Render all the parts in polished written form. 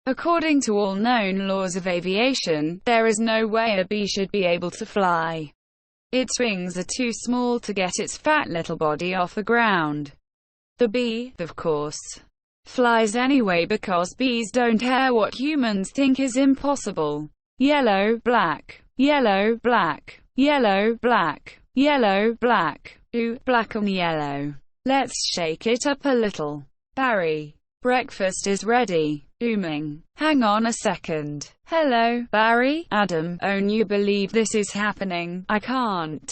According to all known laws of aviation, there is no way a bee should be able to fly. Its wings are too small to get its fat little body off the ground. The bee, of course, flies anyway because bees don't care what humans think is impossible. Yellow, black, yellow, black, yellow, black, yellow, black. Ooh, black and yellow. Let's shake it up a little. Barry. Breakfast is ready. Booming. Hang on a second. Hello, Barry? Adam. Oh, you believe this is happening? I can't.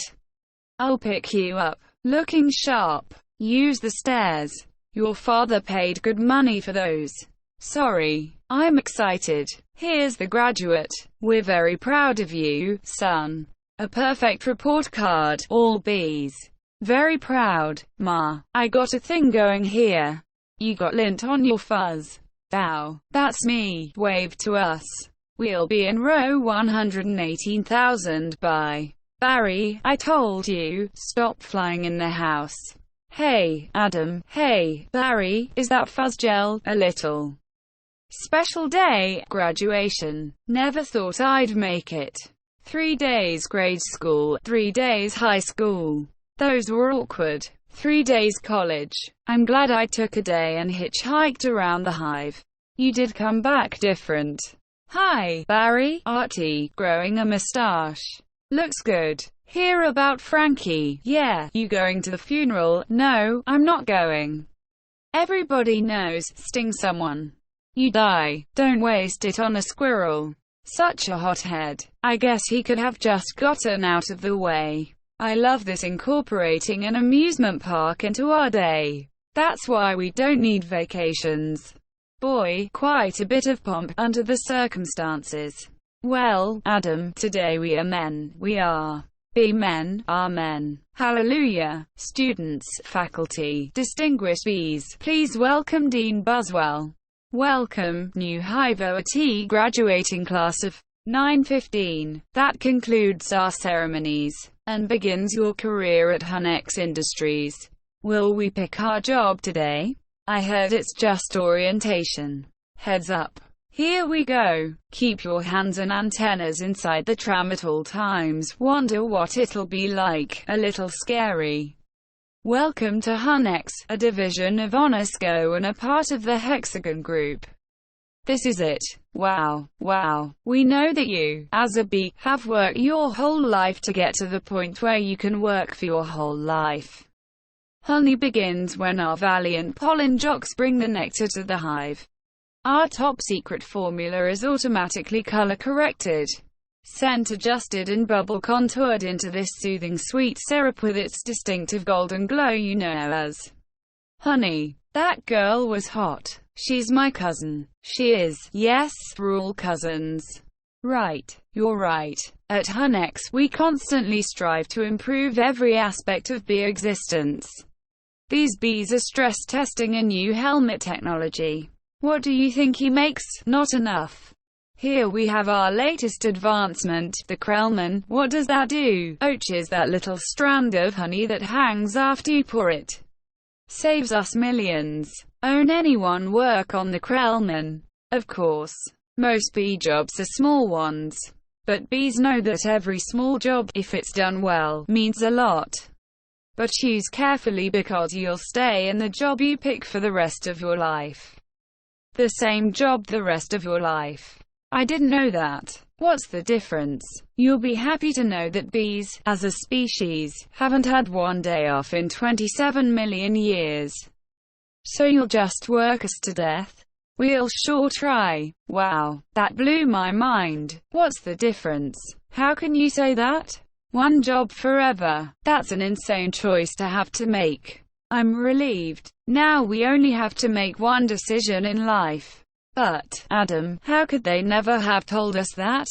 I'll pick you up. Looking sharp. Use the stairs. Your father paid good money for those. Sorry. I'm excited. Here's the graduate. We're very proud of you, son. A perfect report card. All B's. Very proud, Ma. I got a thing going here. You got lint on your fuzz. Bow. That's me. Wave to us. We'll be in row 118,000 by. Barry, I told you, stop flying in the house. Hey, Adam. Hey, Barry, is that fuzz gel? A little. Special day, graduation. Never thought I'd make it. 3 days grade school, 3 days high school. Those were awkward. 3 days college. I'm glad I took a day and hitchhiked around the hive. You did come back different. Hi, Barry. Artie, growing a mustache. Looks good. Hear about Frankie? Yeah. You going to the funeral? No, I'm not going. Everybody knows, sting someone. You die. Don't waste it on a squirrel. Such a hothead. I guess he could have just gotten out of the way. I love this, incorporating an amusement park into our day. That's why we don't need vacations. Boy, quite a bit of pomp, under the circumstances. Well, Adam, today we are men. We are. Be men, are men. Hallelujah. Students, faculty, distinguished bees, please welcome Dean Buswell. Welcome, new Hive OT graduating class of 915. That concludes our ceremonies and begins your career at Hunex Industries. Will we pick our job today? I heard it's just orientation. Heads up. Here we go. Keep your hands and antennas inside the tram at all times. Wonder what it'll be like. A little scary. Welcome to Hunex, a division of Honesco and a part of the Hexagon Group. This is it. Wow, wow. We know that you, as a bee, have worked your whole life to get to the point where you can work for your whole life. Honey begins when our valiant pollen jocks bring the nectar to the hive. Our top secret formula is automatically color corrected, scent adjusted and bubble contoured into this soothing sweet syrup with its distinctive golden glow you know as honey. That girl was hot. She's my cousin. She is. Yes, we're all cousins. Right. You're right. At Hunex, we constantly strive to improve every aspect of bee existence. These bees are stress testing a new helmet technology. What do you think he makes? Not enough. Here we have our latest advancement, the Krellman. What does that do? Poaches that little strand of honey that hangs after you pour it. Saves us millions. Own anyone work on the Krellman? Of course. Most bee jobs are small ones. But bees know that every small job, if it's done well, means a lot. But choose carefully because you'll stay in the job you pick for the rest of your life. The same job the rest of your life. I didn't know that. What's the difference? You'll be happy to know that bees, as a species, haven't had one day off in 27 million years. So you'll just work us to death? We'll sure try. Wow, that blew my mind. What's the difference? How can you say that? One job forever. That's an insane choice to have to make. I'm relieved. Now we only have to make one decision in life. But, Adam, how could they never have told us that?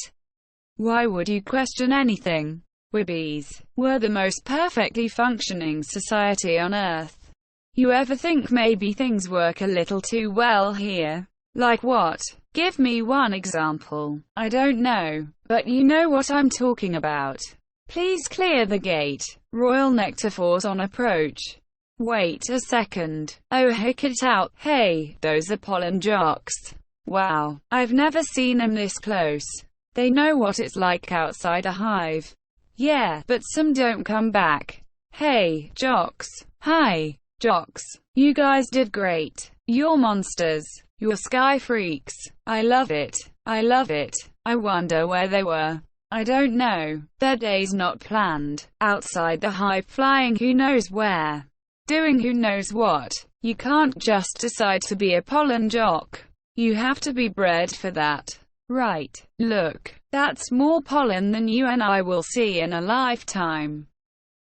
Why would you question anything? We're bees. We're the most perfectly functioning society on Earth. You ever think maybe things work a little too well here? Like what? Give me one example. I don't know, but you know what I'm talking about. Please clear the gate. Royal Nectar Force on approach. Wait a second. Oh, heck it out. Hey, those are pollen jocks. Wow, I've never seen them this close. They know what it's like outside a hive. Yeah, but some don't come back. Hey, jocks. Hi, jocks. You guys did great. You're monsters. You're sky freaks. I love it. I love it. I wonder where they were. I don't know. Their day's not planned. Outside the hive, flying who knows where. Doing who knows what. You can't just decide to be a pollen jock. You have to be bred for that. Right. Look, that's more pollen than you and I will see in a lifetime.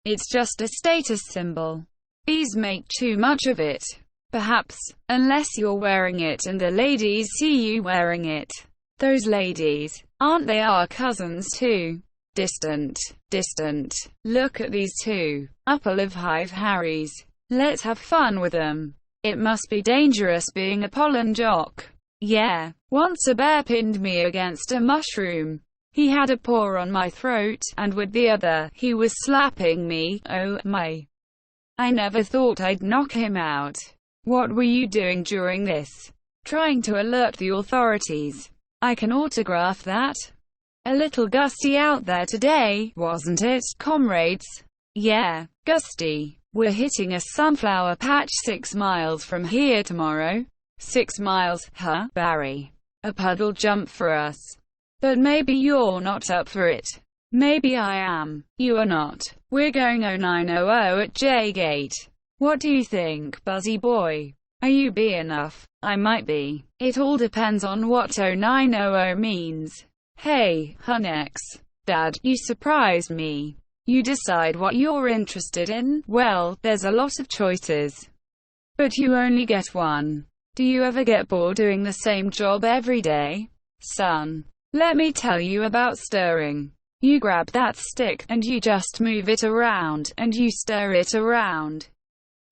It's just a status symbol. Bees make too much of it. Perhaps, unless you're wearing it and the ladies see you wearing it. Those ladies, aren't they our cousins too? Distant, distant. Look at these two. Upper of Hive Harrys. Let's have fun with them. It must be dangerous being a pollen jock. Yeah, once a bear pinned me against a mushroom. He had a paw on my throat, and with the other, he was slapping me. Oh my. I never thought I'd knock him out. What were you doing during this? Trying to alert the authorities. I can autograph that. A little gusty out there today, wasn't it, comrades? Yeah, gusty. We're hitting a sunflower patch 6 miles from here tomorrow. 6 miles, huh, Barry? A puddle jump for us. But maybe you're not up for it. Maybe I am. You are not. We're going 0900 at J-Gate. What do you think, Buzzy boy? Are you B enough? I might be. It all depends on what 0900 means. Hey, Hunex. Dad, you surprised me. You decide what you're interested in. Well, there's a lot of choices. But you only get one. Do you ever get bored doing the same job every day? Son, let me tell you about stirring. You grab that stick, and you just move it around, and you stir it around.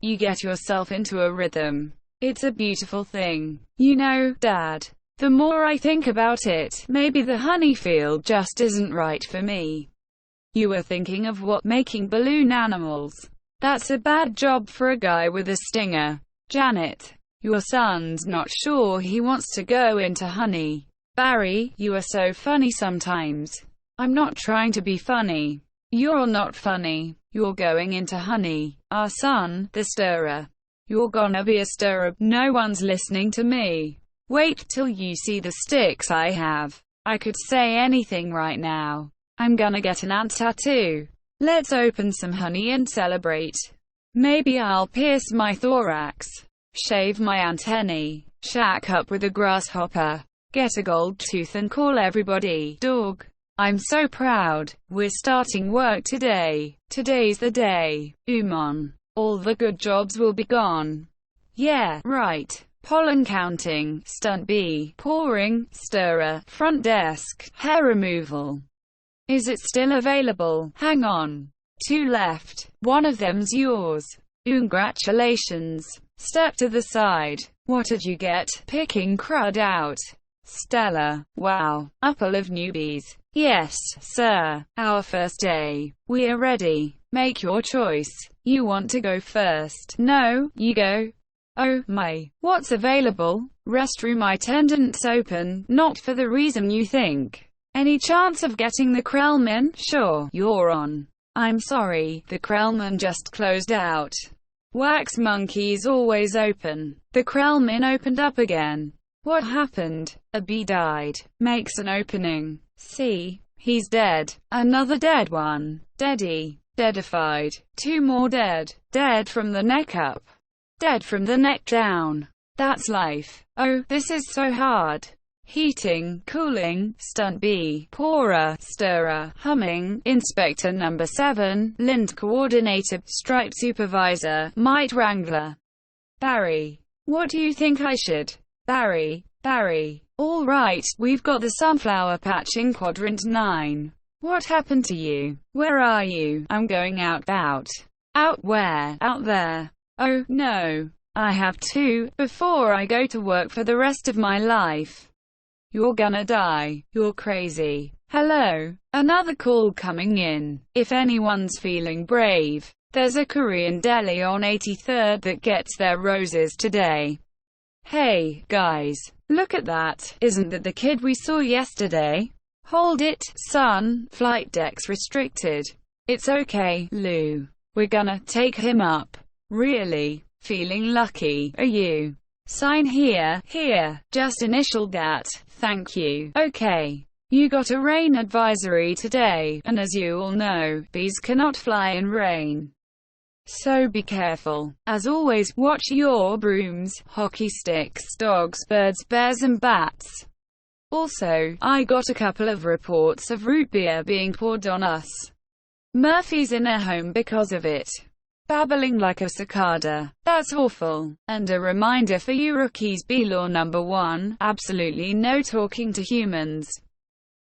You get yourself into a rhythm. It's a beautiful thing. You know, Dad, the more I think about it, maybe the honey field just isn't right for me. You were thinking of what, making balloon animals? That's a bad job for a guy with a stinger. Janet, your son's not sure he wants to go into honey. Barry, you are so funny sometimes. I'm not trying to be funny. You're not funny. You're going into honey. Our son, the stirrer. You're gonna be a stirrer. No one's listening to me. Wait till you see the sticks I have. I could say anything right now. I'm gonna get an ant tattoo. Let's open some honey and celebrate. Maybe I'll pierce my thorax. Shave my antennae. Shack up with a grasshopper. Get a gold tooth and call everybody dog. I'm so proud. We're starting work today. Today's the day. Umon. All the good jobs will be gone. Yeah, right. Pollen counting, stunt bee, pouring, stirrer, front desk, hair removal. Is it still available? Hang on. 2 left. One of them's yours. Congratulations. Step to the side. What did you get? Picking crud out. Stella. Wow. Upper of newbies. Yes, sir. Our first day. We are ready. Make your choice. You want to go first? No, you go. Oh, my. What's available? Restroom attendants open, not for the reason you think. Any chance of getting the Krellman? Sure, you're on. I'm sorry, the Krellman just closed out. Wax Monkey's always open. The Krellman opened up again. What happened? A bee died. Makes an opening. See? He's dead. Another dead one. Deady. Deadified. 2 more dead. Dead from the neck up. Dead from the neck down. That's life. Oh, this is so hard. Heating, cooling, stunt bee, pourer, stirrer, humming, inspector number 7, lint coordinator, stripe supervisor, mite wrangler. Barry. What do you think I should? Barry. All right, we've got the sunflower patch in quadrant 9. What happened to you? Where are you? I'm going out. Out where? Out there. Oh, no. I have to, before I go to work for the rest of my life. You're gonna die. You're crazy. Hello. Another call coming in. If anyone's feeling brave, there's a Korean deli on 83rd that gets their roses today. Hey, guys. Look at that. Isn't that the kid we saw yesterday? Hold it, son. Flight deck's restricted. It's okay, Lou. We're gonna take him up. Really? Feeling lucky, are you? Sign here. Here. Just initial that. Thank you. Okay. You got a rain advisory today, and as you all know, bees cannot fly in rain. So be careful. As always, watch your brooms, hockey sticks, dogs, birds, bears and bats. Also, I got a couple of reports of root beer being poured on us. Murphy's in a home because of it. Babbling like a cicada. That's awful. And a reminder for you rookies, bee law number 1, absolutely no talking to humans.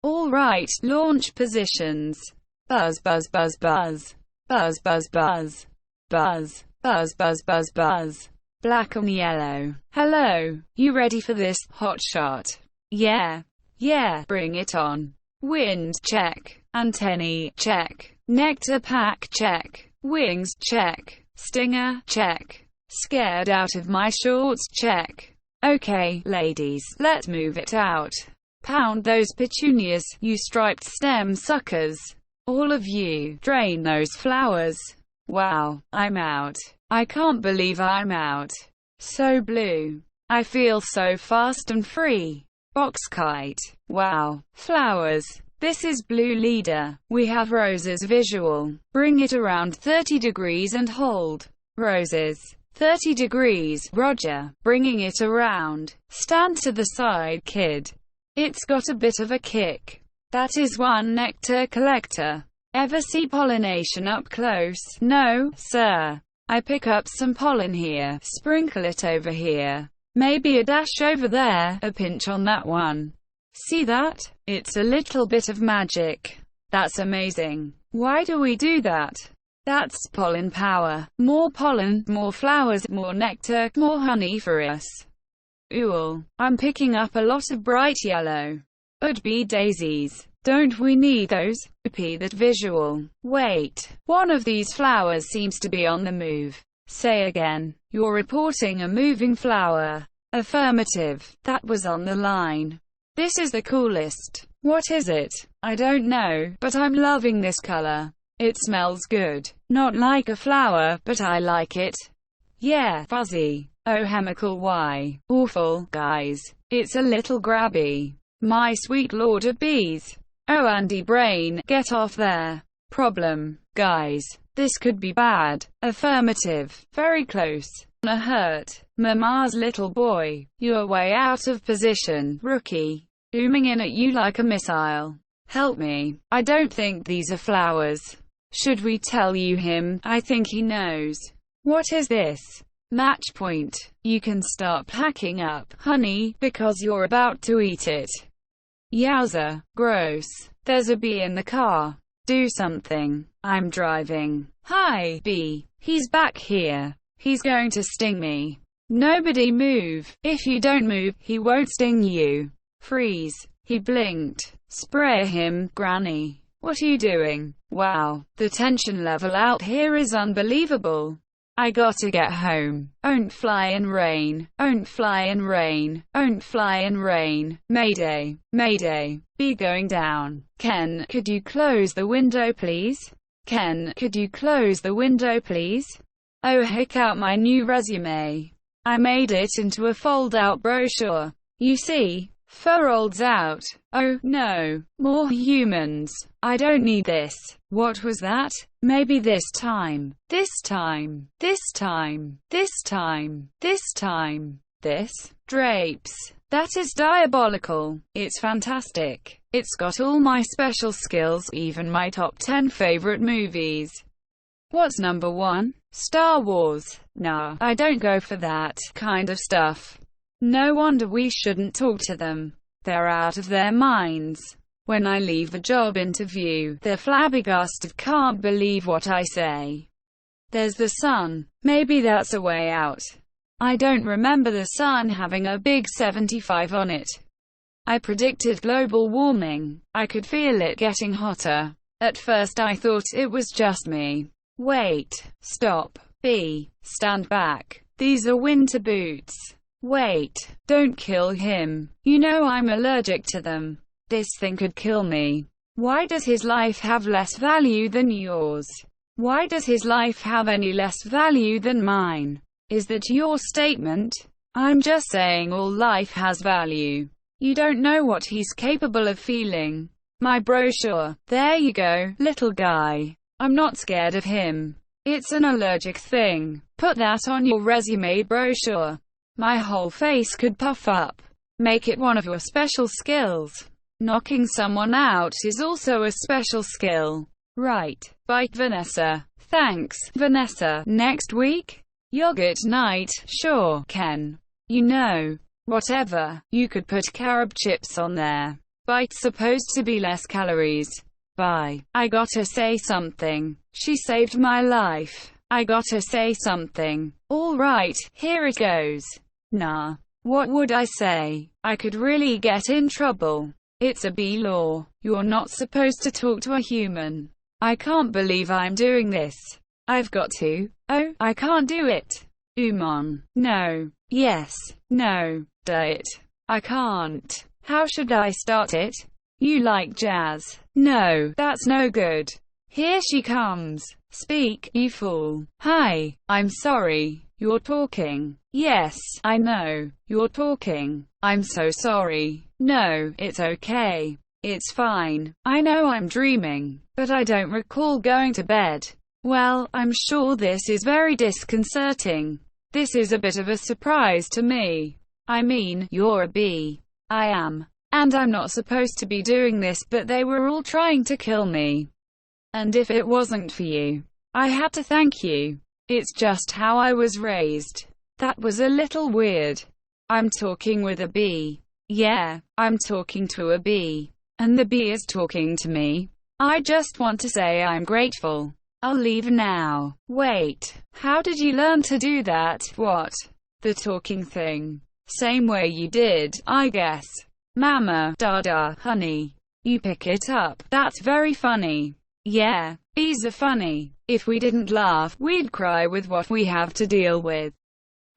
All right, launch positions. Buzz, buzz, buzz, buzz. Buzz, buzz, buzz. Buzz, buzz, buzz, buzz, buzz. Black and yellow. Hello, you ready for this, hot shot? Yeah. Yeah, bring it on. Wind, check. Antennae, check. Nectar pack, check. Wings, check. Stinger, check. Scared out of my shorts, check. Okay, ladies, let's move it out. Pound those petunias, you striped stem suckers. All of you, drain those flowers. Wow, I'm out. I can't believe I'm out. So blue. I feel so fast and free. Box kite. Wow. Flowers. This is Blue Leader. We have roses visual. Bring it around 30 degrees and hold. Roses. 30 degrees, Roger. Bringing it around. Stand to the side, kid. It's got a bit of a kick. That is one nectar collector. Ever see pollination up close? No, sir. I pick up some pollen here, sprinkle it over here. Maybe a dash over there, a pinch on that one. See that? It's a little bit of magic. That's amazing. Why do we do that? That's pollen power. More pollen, more flowers, more nectar, more honey for us. Ooh, I'm picking up a lot of bright yellow. Would be daisies. Don't we need those? Repeat that visual. Wait, one of these flowers seems to be on the move. Say again. You're reporting a moving flower. Affirmative. That was on the line. This is the coolest. What is it? I don't know, but I'm loving this color. It smells good. Not like a flower, but I like it. Yeah, fuzzy. Oh, chemical, why? Awful, guys. It's a little grabby. My sweet lord of bees. Oh, Andy Brain, get off there. Problem, guys. This could be bad. Affirmative. Very close. Gonna hurt. Mama's little boy. You're way out of position, rookie. Zooming in at you like a missile. Help me. I don't think these are flowers. Should we tell you him? I think he knows. What is this? Match point. You can start packing up, honey, because you're about to eat it. Yowza. Gross. There's a bee in the car. Do something. I'm driving. Hi, bee. He's back here. He's going to sting me. Nobody move. If you don't move, he won't sting you. Freeze. He blinked. Spray him, Granny. What are you doing? Wow. The tension level out here is unbelievable. I gotta get home. Don't fly in rain. Don't fly in rain. Don't fly in rain. Mayday. Mayday. Bee going down. Ken, could you close the window please? Ken, could you close the window please? Oh, heck out my new resume. I made it into a fold-out brochure. You see? Fur rolls out. Oh, no. More humans. I don't need this. What was that? Maybe this time. This time. This time. This time. This time. This. Drapes. That is diabolical. It's fantastic. It's got all my special skills, even my top 10 favorite movies. What's number 1? Star Wars. Nah, I don't go for that kind of stuff. No wonder we shouldn't talk to them. They're out of their minds. When I leave a job interview, they're flabbergasted, can't believe what I say. There's the sun. Maybe that's a way out. I don't remember the sun having a big 75 on it. I predicted global warming. I could feel it getting hotter. At first I thought it was just me. Wait. Stop. B. Stand back. These are winter boots. Wait, don't kill him. You know I'm allergic to them. This thing could kill me. Why does his life have less value than yours? Why does his life have any less value than mine? Is that your statement? I'm just saying all life has value. You don't know what he's capable of feeling. My brochure. There you go, little guy. I'm not scared of him. It's an allergic thing. Put that on your resume brochure. My whole face could puff up. Make it one of your special skills. Knocking someone out is also a special skill. Right. Bye, Vanessa. Thanks, Vanessa. Next week? Yogurt night? Sure, Ken. You know. Whatever. You could put carob chips on there. Bite's supposed to be less calories. Bye. I gotta say something. She saved my life. I gotta say something. Alright, here it goes. Nah. What would I say? I could really get in trouble. It's a B law. You're not supposed to talk to a human. I can't believe I'm doing this. I've got to. Oh, I can't do it. Umon. No. Yes. No. Do it. I can't. How should I start it? You like jazz. No, that's no good. Here she comes. Speak, you fool. Hi. I'm sorry. You're talking. Yes, I know. You're talking. I'm so sorry. No, it's okay. It's fine. I know I'm dreaming, but I don't recall going to bed. Well, I'm sure this is very disconcerting. This is a bit of a surprise to me. I mean, you're a bee. I am. And I'm not supposed to be doing this, but they were all trying to kill me. And if it wasn't for you, I had to thank you. It's just how I was raised. That was a little weird. I'm talking with a bee. Yeah, I'm talking to a bee. And the bee is talking to me. I just want to say I'm grateful. I'll leave now. Wait, how did you learn to do that? What? The talking thing. Same way you did, I guess. Mama, dada, honey. You pick it up. That's very funny. Yeah, bees are funny. If we didn't laugh, we'd cry with what we have to deal with.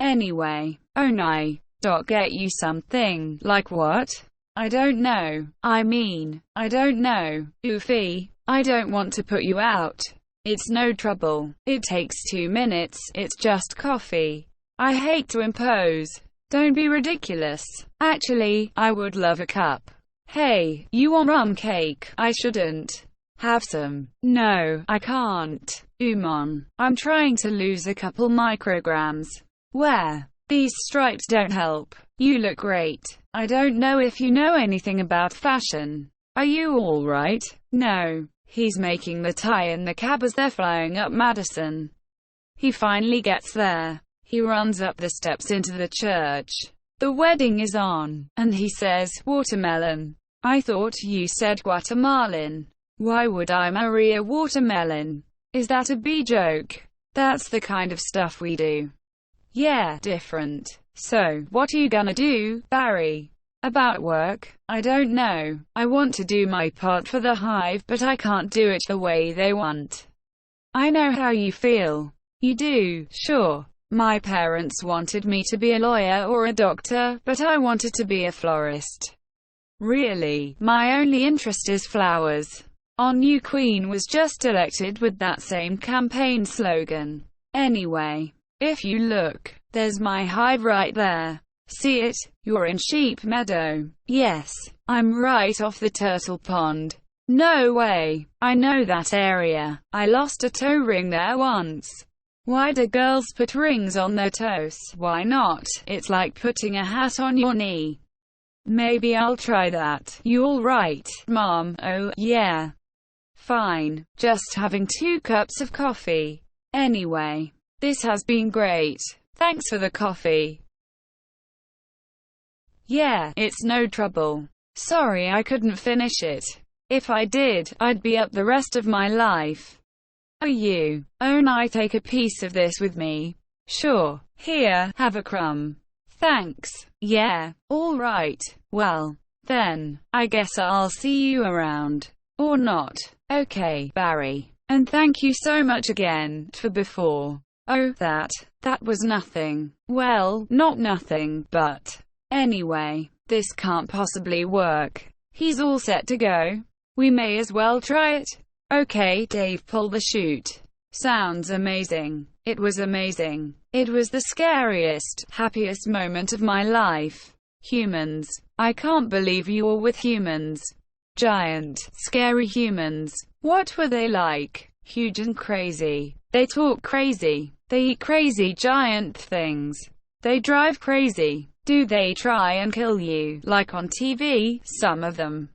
Anyway, Onai. Get you something. Like what? I don't know. I mean, I don't know. Oofy. I don't want to put you out. It's no trouble. It takes 2 minutes. It's just coffee. I hate to impose. Don't be ridiculous. Actually, I would love a cup. Hey, you want rum cake? I shouldn't. Have some. No, I can't. Umon. I'm trying to lose a couple micrograms. Where? These stripes don't help. You look great. I don't know if you know anything about fashion. Are you alright? No. He's making the tie in the cab as they're flying up Madison. He finally gets there. He runs up the steps into the church. The wedding is on, and he says, watermelon. I thought you said Guatemalan. Why would I marry a watermelon? Is that a bee joke? That's the kind of stuff we do. Yeah, different. So, what are you gonna do, Barry? About work? I don't know. I want to do my part for the hive, but I can't do it the way they want. I know how you feel. You do, sure. My parents wanted me to be a lawyer or a doctor, but I wanted to be a florist. Really, my only interest is flowers. Our new queen was just elected with that same campaign slogan. Anyway, if you look, there's my hive right there. See it? You're in Sheep Meadow. Yes, I'm right off the turtle pond. No way. I know that area. I lost a toe ring there once. Why do girls put rings on their toes? Why not? It's like putting a hat on your knee. Maybe I'll try that. You all right, Mom? Oh, yeah. Fine. Just having 2 cups of coffee. Anyway, this has been great. Thanks for the coffee. Yeah, it's no trouble. Sorry I couldn't finish it. If I did, I'd be up the rest of my life. Oh you. I take a piece of this with me. Sure. Here, have a crumb. Thanks. Yeah, alright. Well, then, I guess I'll see you around. Or not. Okay, Barry. And thank you so much again, for before. Oh, that was nothing. Well, not nothing, but anyway, this can't possibly work. He's all set to go. We may as well try it. Okay, Dave, pull the chute. Sounds amazing. It was amazing. It was the scariest, happiest moment of my life. Humans. I can't believe you were with humans. Giant, scary humans. What were they like? Huge and crazy. They talk crazy. They eat crazy giant things. They drive crazy. Do they try and kill you, like on TV? Some of them.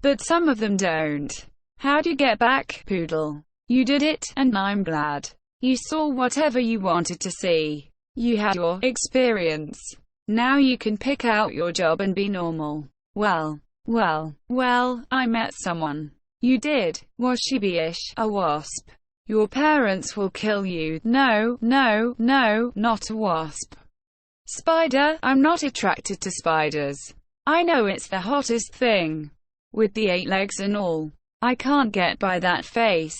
But some of them don't. How'd you get back, Poodle? You did it, and I'm glad. You saw whatever you wanted to see. You had your experience. Now you can pick out your job and be normal. Well, I met someone. You did. Was she beeish? A wasp? Your parents will kill you. No, not a wasp. Spider? I'm not attracted to spiders. I know it's the hottest thing. With the 8 legs and all. I can't get by that face.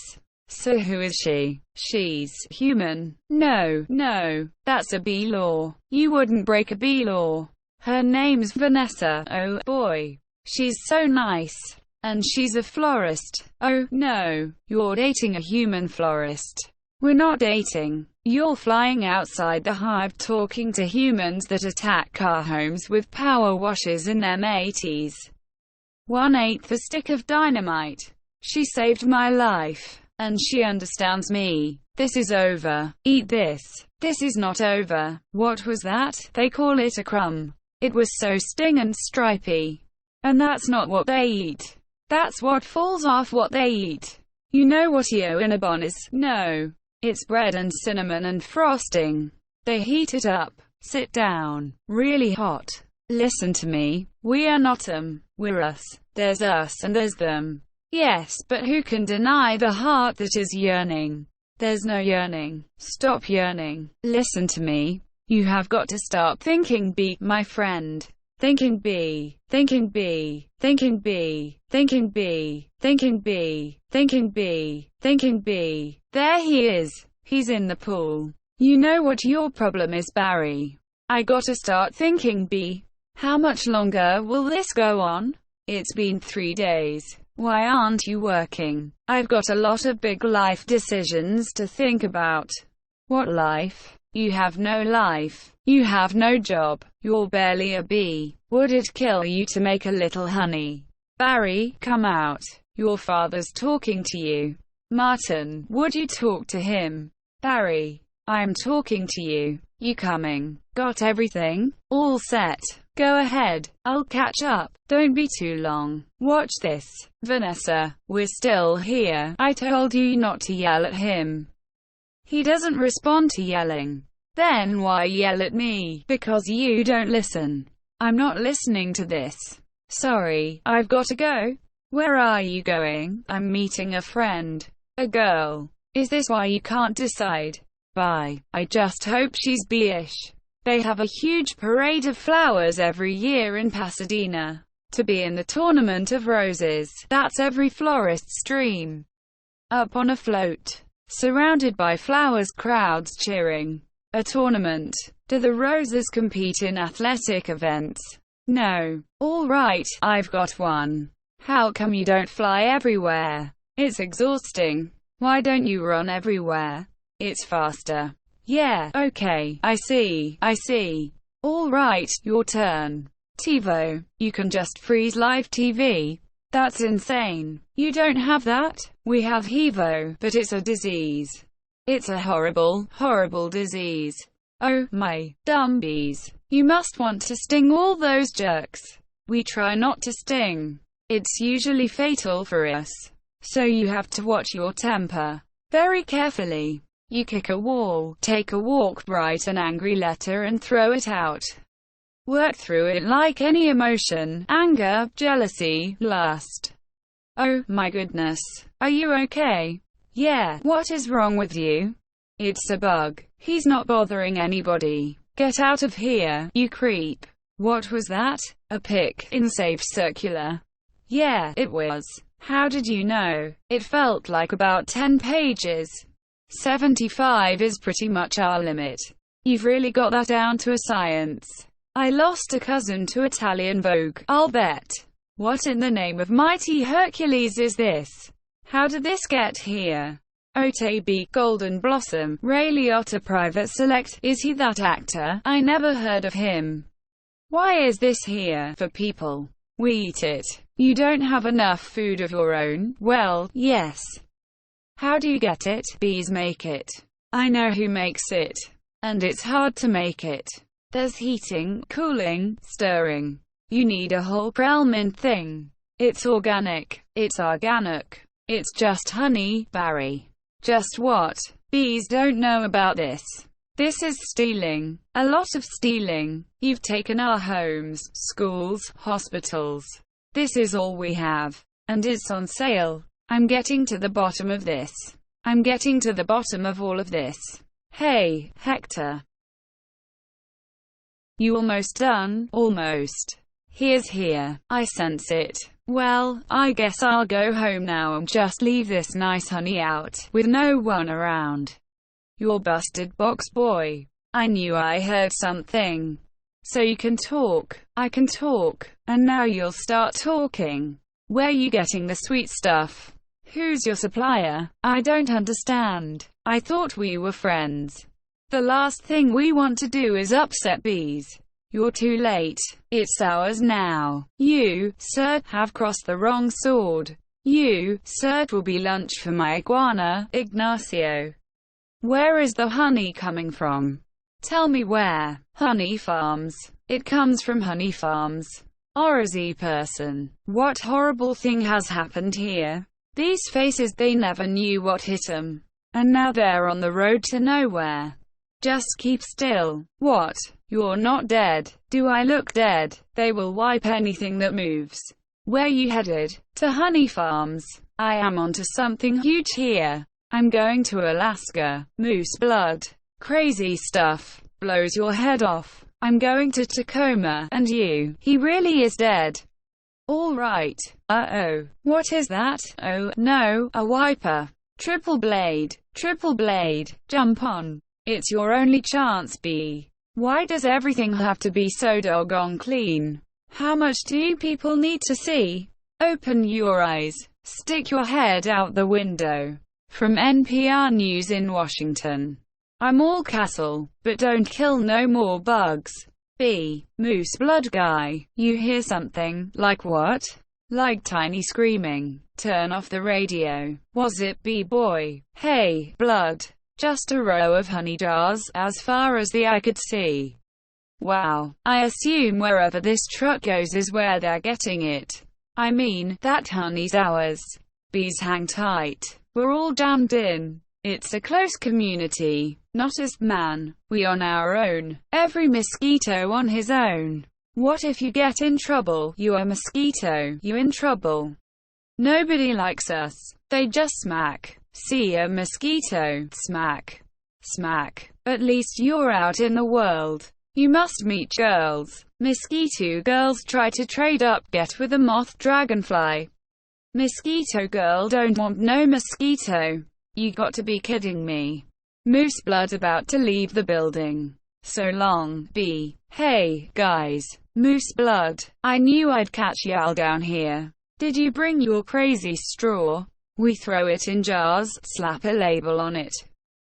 So who is she? She's human. No, that's a bee law. You wouldn't break a bee law. Her name's Vanessa. Oh boy. She's so nice. And she's a florist. Oh no, you're dating a human florist. We're not dating. You're flying outside the hive talking to humans that attack car homes with power washers in them 80s. 1/8 a stick of dynamite. She saved my life. And she understands me. This is over. Eat this. This is not over. What was that? They call it a crumb. It was so sting and stripy. And that's not what they eat. That's what falls off what they eat. You know what Eoinabon is? No. It's bread and cinnamon and frosting. They heat it up. Sit down. Really hot. Listen to me. We are not them. We're us. There's us and there's them. Yes, but who can deny the heart that is yearning? There's no yearning. Stop yearning. Listen to me. You have got to start thinking B, my friend. Thinking B, thinking B, thinking B, thinking B, thinking B, thinking B, thinking B. There he is. He's in the pool. You know what your problem is, Barry. I gotta start thinking B. How much longer will this go on? It's been 3 days. Why aren't you working? I've got a lot of big life decisions to think about. What life? You have no life. You have no job. You're barely a bee. Would it kill you to make a little honey? Barry, come out. Your father's talking to you. Martin, would you talk to him? Barry, I'm talking to you. You coming? Got everything? All set. Go ahead. I'll catch up. Don't be too long. Watch this. Vanessa, we're still here. I told you not to yell at him. He doesn't respond to yelling. Then why yell at me? Because you don't listen. I'm not listening to this. Sorry, I've got to go. Where are you going? I'm meeting a friend. A girl. Is this why you can't decide? Bye. I just hope she's beeish. They have a huge parade of flowers every year in Pasadena. To be in the Tournament of Roses, that's every florist's dream. Up on a float, surrounded by flowers, crowds cheering. A tournament. Do the Roses compete in athletic events? No. All right, I've got one. How come you don't fly everywhere? It's exhausting. Why don't you run everywhere? It's faster. Yeah, okay, I see. All right, your turn. TiVo, you can just freeze live TV. That's insane. You don't have that? We have HEVO, but it's a disease. It's a horrible, horrible disease. Oh, my dumb bees. You must want to sting all those jerks. We try not to sting. It's usually fatal for us. So you have to watch your temper. Very carefully. You kick a wall, take a walk, write an angry letter and throw it out. Work through it like any emotion, anger, jealousy, lust. Oh, my goodness. Are you okay? Yeah, what is wrong with you? It's a bug. He's not bothering anybody. Get out of here, you creep. What was that? A pic in Safe Circular. Yeah, it was. How did you know? It felt like about 10 pages. 75 is pretty much our limit. You've really got that down to a science. I lost a cousin to Italian Vogue, I'll bet. What in the name of mighty Hercules is this? How did this get here? OTB, Golden Blossom, Ray Liotta Private Select, is he that actor? I never heard of him. Why is this here? For people. We eat it. You don't have enough food of your own? Well, yes. How do you get it? Bees make it. I know who makes it. And it's hard to make it. There's heating, cooling, stirring. You need a whole Krellman thing. It's organic. It's organic. It's just honey, Barry. Just what? Bees don't know about this. This is stealing. A lot of stealing. You've taken our homes, schools, hospitals. This is all we have. And it's on sale. I'm getting to the bottom of this. I'm getting to the bottom of all of this. Hey, Hector. You almost done? Almost. Here's here. I sense it. Well, I guess I'll go home now and just leave this nice honey out, with no one around. You're busted, box boy. I knew I heard something. So you can talk. I can talk. And now you'll start talking. Where you getting the sweet stuff? Who's your supplier? I don't understand. I thought we were friends. The last thing we want to do is upset bees. You're too late. It's ours now. You, sir, have crossed the wrong sword. You, sir, will be lunch for my iguana, Ignacio. Where is the honey coming from? Tell me where. Honey farms. It comes from honey farms. Orozy person. What horrible thing has happened here? These faces, they never knew what hit 'em. And now they're on the road to nowhere. Just keep still. What? You're not dead. Do I look dead? They will wipe anything that moves. Where you headed? To honey farms. I am onto something huge here. I'm going to Alaska. Moose blood. Crazy stuff. Blows your head off. I'm going to Tacoma. And you? He really is dead. All right. Uh-oh. What is that? Oh, no, a wiper. Triple blade. Triple blade. Jump on. It's your only chance, B. Why does everything have to be so doggone clean? How much do you people need to see? Open your eyes. Stick your head out the window. From NPR News in Washington. I'm all castle, but don't kill no more bugs. B. Moose blood guy. You hear something? Like what? Like tiny screaming. Turn off the radio. Was it B-boy? Hey, blood. Just a row of honey jars, as far as the eye could see. Wow. I assume wherever this truck goes is where they're getting it. I mean, that honey's ours. Bees hang tight. We're all jammed in. It's a close community. Not as man. We on our own. Every mosquito on his own. What if you get in trouble? You a mosquito. You in trouble. Nobody likes us. They just smack. See a mosquito. Smack. Smack. At least you're out in the world. You must meet girls. Mosquito girls try to trade up, get with a moth dragonfly. Mosquito girl don't want no mosquito. You got to be kidding me. Moose blood about to leave the building. So long, B. Hey, guys. Moose blood. I knew I'd catch y'all down here. Did you bring your crazy straw? We throw it in jars, slap a label on it.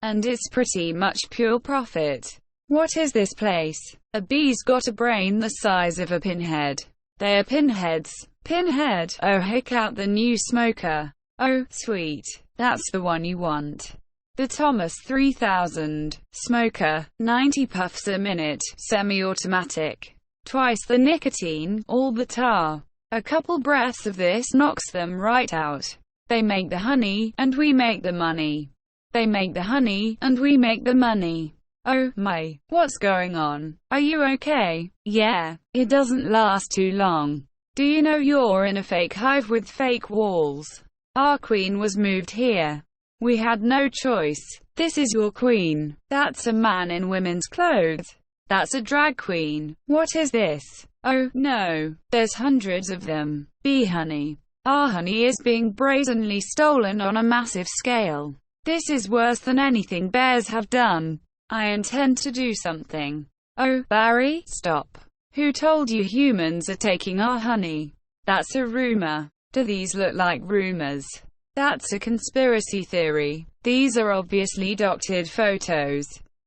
And it's pretty much pure profit. What is this place? A bee's got a brain the size of a pinhead. They are pinheads. Pinhead. Oh, hick out the new smoker. Oh, sweet. That's the one you want. The Thomas 3000. Smoker. 90 puffs a minute. Semi-automatic. Twice the nicotine, all the tar. A couple breaths of this knocks them right out. They make the honey, and we make the money. They make the honey, and we make the money. Oh, my. What's going on? Are you okay? Yeah. It doesn't last too long. Do you know you're in a fake hive with fake walls? Our queen was moved here. We had no choice. This is your queen. That's a man in women's clothes. That's a drag queen. What is this? Oh, no. There's hundreds of them. Bee honey. Our honey is being brazenly stolen on a massive scale. This is worse than anything bears have done. I intend to do something. Oh, Barry, stop. Who told you humans are taking our honey? That's a rumor. Do these look like rumors? That's a conspiracy theory. These are obviously doctored photos.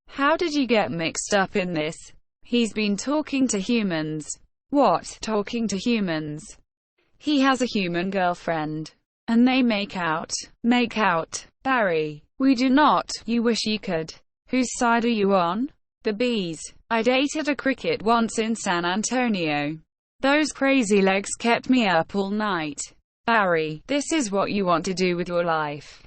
How did you get mixed up in this? He's been talking to humans. What? Talking to humans? He has a human girlfriend. And they make out. Make out. Barry, we do not. You wish you could. Whose side are you on? The bees. I dated a cricket once in San Antonio. Those crazy legs kept me up all night. Barry, this is what you want to do with your life.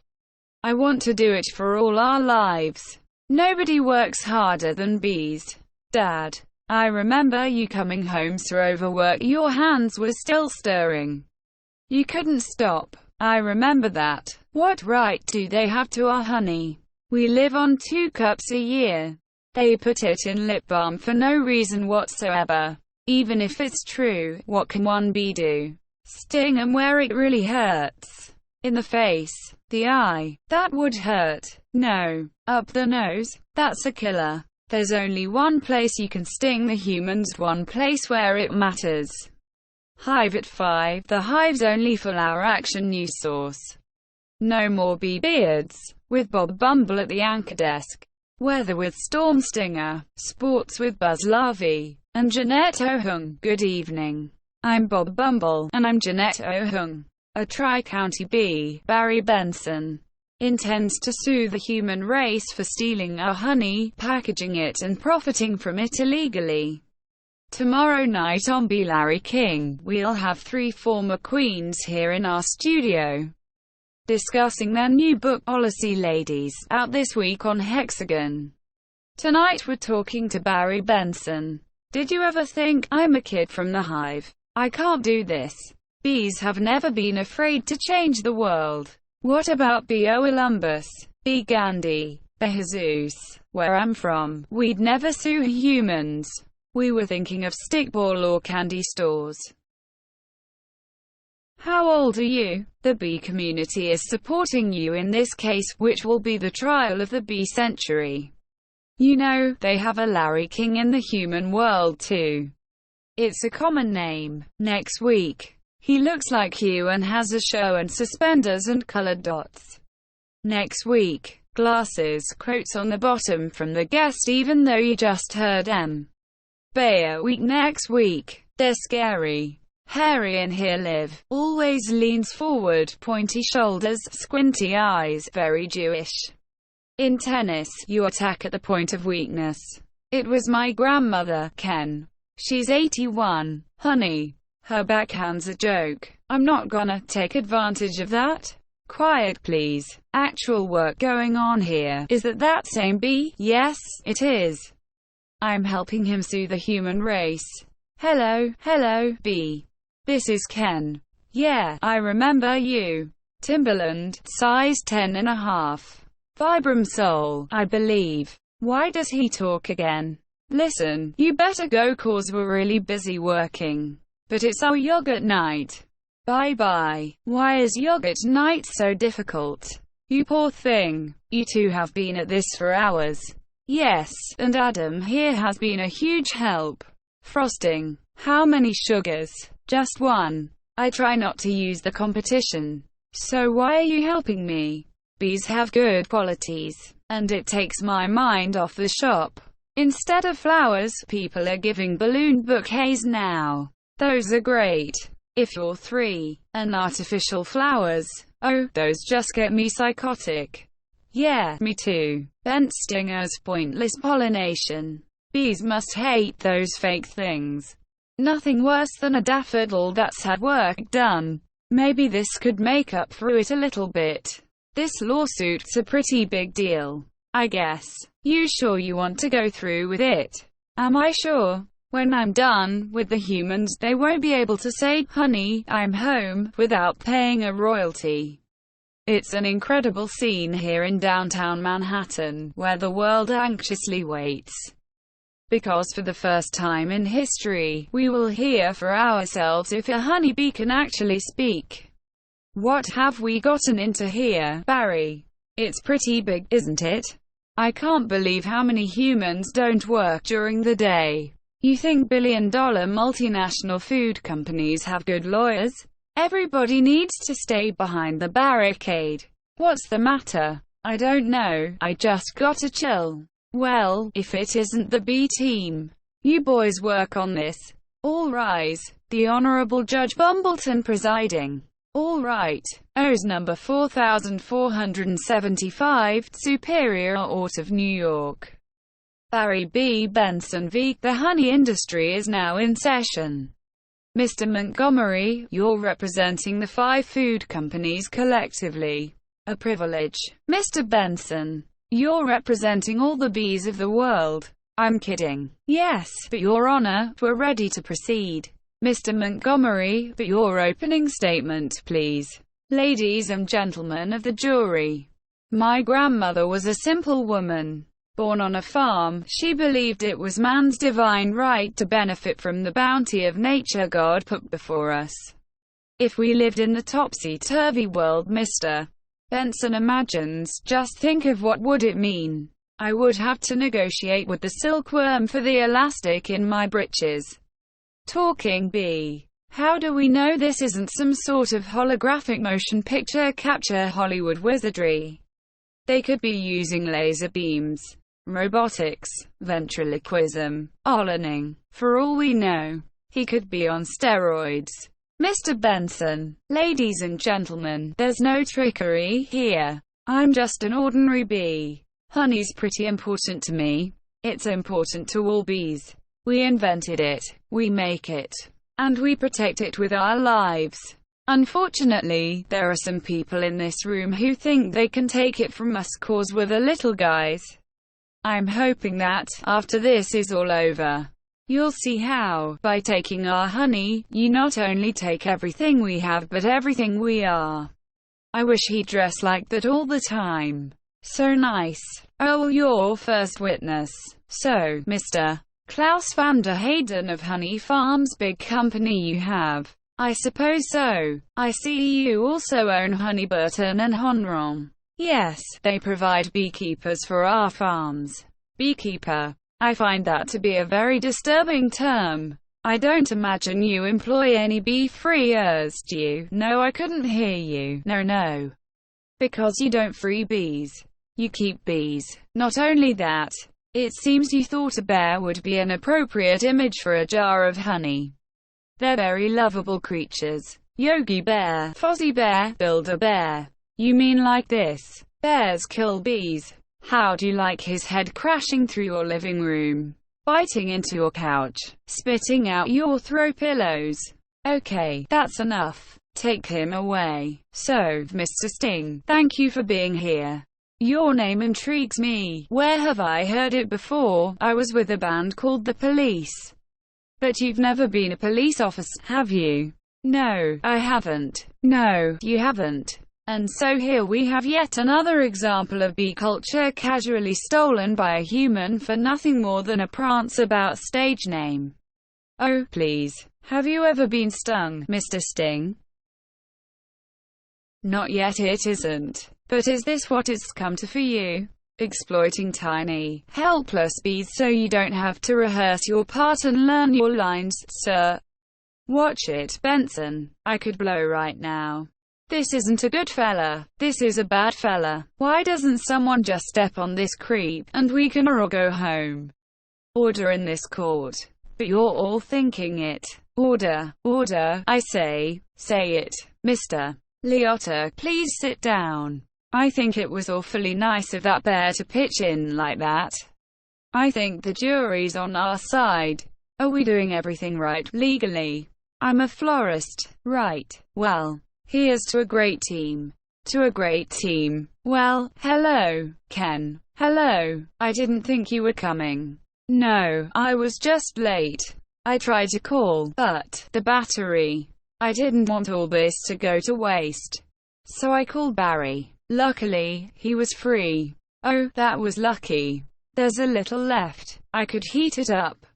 I want to do it for all our lives. Nobody works harder than bees. Dad, I remember you coming home so overworked your hands were still stirring. You couldn't stop. I remember that. What right do they have to our honey? We live on 2 cups a year. They put it in lip balm for no reason whatsoever. Even if it's true, what can one bee do? Sting 'em where it really hurts. In the face. The eye. That would hurt. No. Up the nose. That's a killer. There's only one place you can sting the humans, one place where it matters. Hive at 5. The Hive's only full-hour action news source. No more bee beards. With Bob Bumble at the anchor desk. Weather with Storm Stinger. Sports with Buzz Larvey. And Jeanette Ohung. Good evening. I'm Bob Bumble. And I'm Jeanette Ohung. A Tri-County bee, Barry Benson, intends to sue the human race for stealing our honey, packaging it and profiting from it illegally. Tomorrow night on Be Larry King, we'll have 3 former queens here in our studio, discussing their new book, Policy Ladies, out this week on Hexagon. Tonight we're talking to Barry Benson. Did you ever think, I'm a kid from the Hive, I can't do this? Bees have never been afraid to change the world. What about B. Columbus, B. Gandhi, B. Jesus? Where I'm from, we'd never sue humans. We were thinking of stickball or candy stores. How old are you? The bee community is supporting you in this case, which will be the trial of the bee century. You know, they have a Larry King in the human world too. It's a common name. Next week. He looks like you and has a show and suspenders and colored dots. Next week. Glasses, quotes on the bottom from the guest even though you just heard M. Bayer week. Next week. They're scary. Hairy and here live. Always leans forward, pointy shoulders, squinty eyes, very Jewish. In tennis, you attack at the point of weakness. It was my grandmother, Ken. She's 81. Honey. Her backhand's a joke. I'm not gonna take advantage of that. Quiet please. Actual work going on here. Is that same bee? Yes, it is. I'm helping him sue the human race. Hello, bee. This is Ken. Yeah, I remember you. Timberland, size 10.5. Vibram Soul, I believe. Why does he talk again? Listen, you better go cause we're really busy working. But it's our yogurt night. Bye-bye. Why is yogurt night so difficult? You poor thing. You two have been at this for hours. Yes, and Adam here has been a huge help. Frosting. How many sugars? Just 1. I try not to use the competition. So why are you helping me? Bees have good qualities, and it takes my mind off the shop. Instead of flowers, people are giving balloon bouquets now. Those are great. If you're 3. And artificial flowers. Oh, those just get me psychotic. Yeah, me too. Bent stingers, pointless pollination. Bees must hate those fake things. Nothing worse than a daffodil that's had work done. Maybe this could make up for it a little bit. This lawsuit's a pretty big deal, I guess. You sure you want to go through with it? Am I sure? When I'm done with the humans, they won't be able to say, honey, I'm home, without paying a royalty. It's an incredible scene here in downtown Manhattan, where the world anxiously waits. Because for the first time in history, we will hear for ourselves if a honeybee can actually speak. What have we gotten into here, Barry? It's pretty big, isn't it? I can't believe how many humans don't work during the day. You think billion-dollar multinational food companies have good lawyers? Everybody needs to stay behind the barricade. What's the matter? I don't know, I just got a chill. Well, if it isn't the B team. You boys work on this. All rise. The Honorable Judge Bumbleton presiding. All right. O's number 4475, Superior Court of New York. Barry B. Benson v. The honey industry is now in session. Mr. Montgomery, you're representing the 5 food companies collectively. A privilege. Mr. Benson, you're representing all the bees of the world. I'm kidding. Yes, but Your Honor, we're ready to proceed. Mr. Montgomery, but your opening statement, please. Ladies and gentlemen of the jury. My grandmother was a simple woman. Born on a farm, she believed it was man's divine right to benefit from the bounty of nature God put before us. If we lived in the topsy-turvy world Mr. Benson imagines, just think of what would it mean. I would have to negotiate with the silkworm for the elastic in my breeches. Talking bee. How do we know this isn't some sort of holographic motion picture capture Hollywood wizardry? They could be using laser beams, robotics, ventriloquism, Olening. For all we know, he could be on steroids. Mr. Benson, ladies and gentlemen, there's no trickery here. I'm just an ordinary bee. Honey's pretty important to me. It's important to all bees. We invented it, we make it, and we protect it with our lives. Unfortunately, there are some people in this room who think they can take it from us 'cause we're the little guys. I'm hoping that, after this is all over, you'll see how, by taking our honey, you not only take everything we have but everything we are. I wish he'd dress like that all the time. So nice. Oh, your first witness. So, Mr. Klaus van der Hayden of Honey Farms, big company you have. I suppose so. I see you also own Honeyburton and Honron. Yes, they provide beekeepers for our farms. Beekeeper. I find that to be a very disturbing term. I don't imagine you employ any bee-freers, do you? No, I couldn't hear you. No. Because you don't free bees. You keep bees. Not only that, it seems you thought a bear would be an appropriate image for a jar of honey. They're very lovable creatures. Yogi Bear, Fozzie Bear, Build-A-Bear. You mean like this? Bears kill bees. How'd you like his head crashing through your living room? Biting into your couch? Spitting out your throw pillows? Okay, that's enough. Take him away. So, Mr. Sting, thank you for being here. Your name intrigues me. Where have I heard it before? I was with a band called The Police. But you've never been a police officer, have you? No, I haven't. No, you haven't. And so here we have yet another example of bee culture casually stolen by a human for nothing more than a prance-about stage name. Oh, please. Have you ever been stung, Mr. Sting? Not yet, it isn't. But is this what it's come to for you? Exploiting tiny, helpless bees so you don't have to rehearse your part and learn your lines, sir? Watch it, Benson. I could blow right now. This isn't a good fella. This is a bad fella. Why doesn't someone just step on this creep, and we can all go home? Order in this court. But you're all thinking it. Order, I say it. Mr. Liotta, please sit down. I think it was awfully nice of that bear to pitch in like that. I think the jury's on our side. Are we doing everything right, legally? I'm a florist, right? Well, here's to a great team. To a great team. Well, hello, Ken. Hello. I didn't think you were coming. No, I was just late. I tried to call, but the battery. I didn't want all this to go to waste. So I called Barry. Luckily, he was free. Oh, that was lucky. There's a little left. I could heat it up.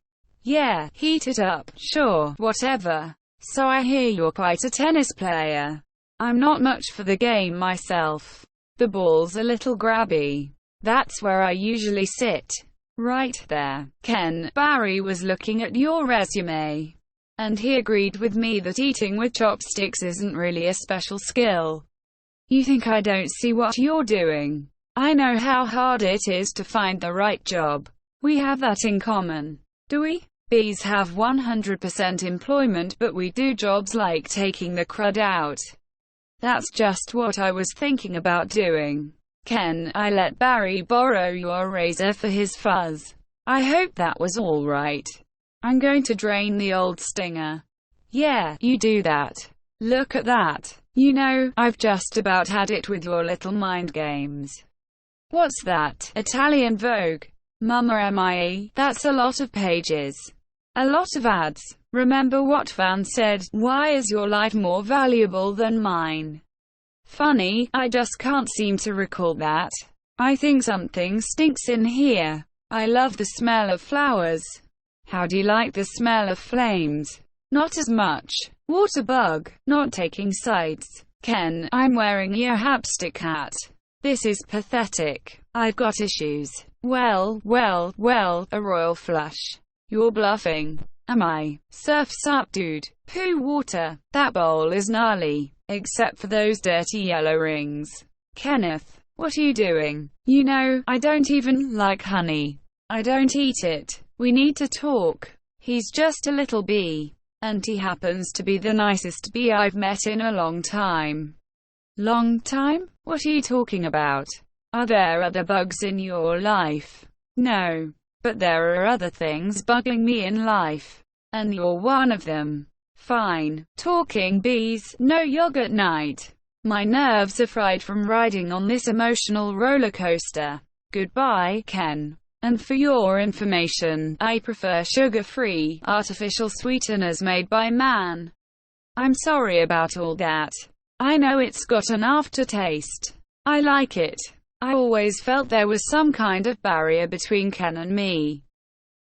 Yeah, heat it up. Sure, whatever. So I hear you're quite a tennis player. I'm not much for the game myself. The ball's a little grabby. That's where I usually sit. Right there. Ken, Barry was looking at your resume, and he agreed with me that eating with chopsticks isn't really a special skill. You think I don't see what you're doing? I know how hard it is to find the right job. We have that in common. Do we? Bees have 100% employment, but we do jobs like taking the crud out. That's just what I was thinking about doing. Ken, I let Barry borrow your razor for his fuzz. I hope that was all right. I'm going to drain the old stinger. Yeah, you do that. Look at that. You know, I've just about had it with your little mind games. What's that? Italian Vogue? Mama mia, that's a lot of pages. A lot of ads. Remember what Van said, why is your life more valuable than mine? Funny, I just can't seem to recall that. I think something stinks in here. I love the smell of flowers. How do you like the smell of flames? Not as much. Water bug. Not taking sides. Ken, I'm wearing your hapstick hat. This is pathetic. I've got issues. Well, a royal flush. You're bluffing. Am I? Surf's up, dude. Poo water. That bowl is gnarly. Except for those dirty yellow rings. Kenneth, what are you doing? You know, I don't even like honey. I don't eat it. We need to talk. He's just a little bee. And he happens to be the nicest bee I've met in a long time. Long time? What are you talking about? Are there other bugs in your life? No. But there are other things bugging me in life. And you're one of them. Fine. Talking bees, no yogurt night. My nerves are fried from riding on this emotional roller coaster. Goodbye, Ken. And for your information, I prefer sugar-free, artificial sweeteners made by man. I'm sorry about all that. I know it's got an aftertaste. I like it. I always felt there was some kind of barrier between Ken and me.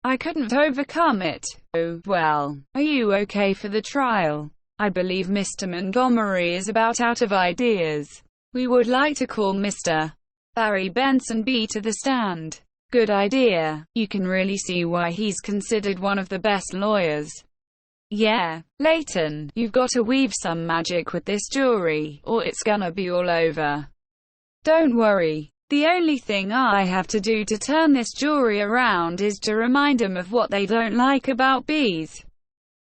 I couldn't overcome it. Oh, well. Are you okay for the trial? I believe Mr. Montgomery is about out of ideas. We would like to call Mr. Barry Benson B to the stand. Good idea. You can really see why he's considered one of the best lawyers. Yeah, Leighton, you've got to weave some magic with this jury, or it's gonna be all over. Don't worry. The only thing I have to do to turn this jury around is to remind them of what they don't like about bees.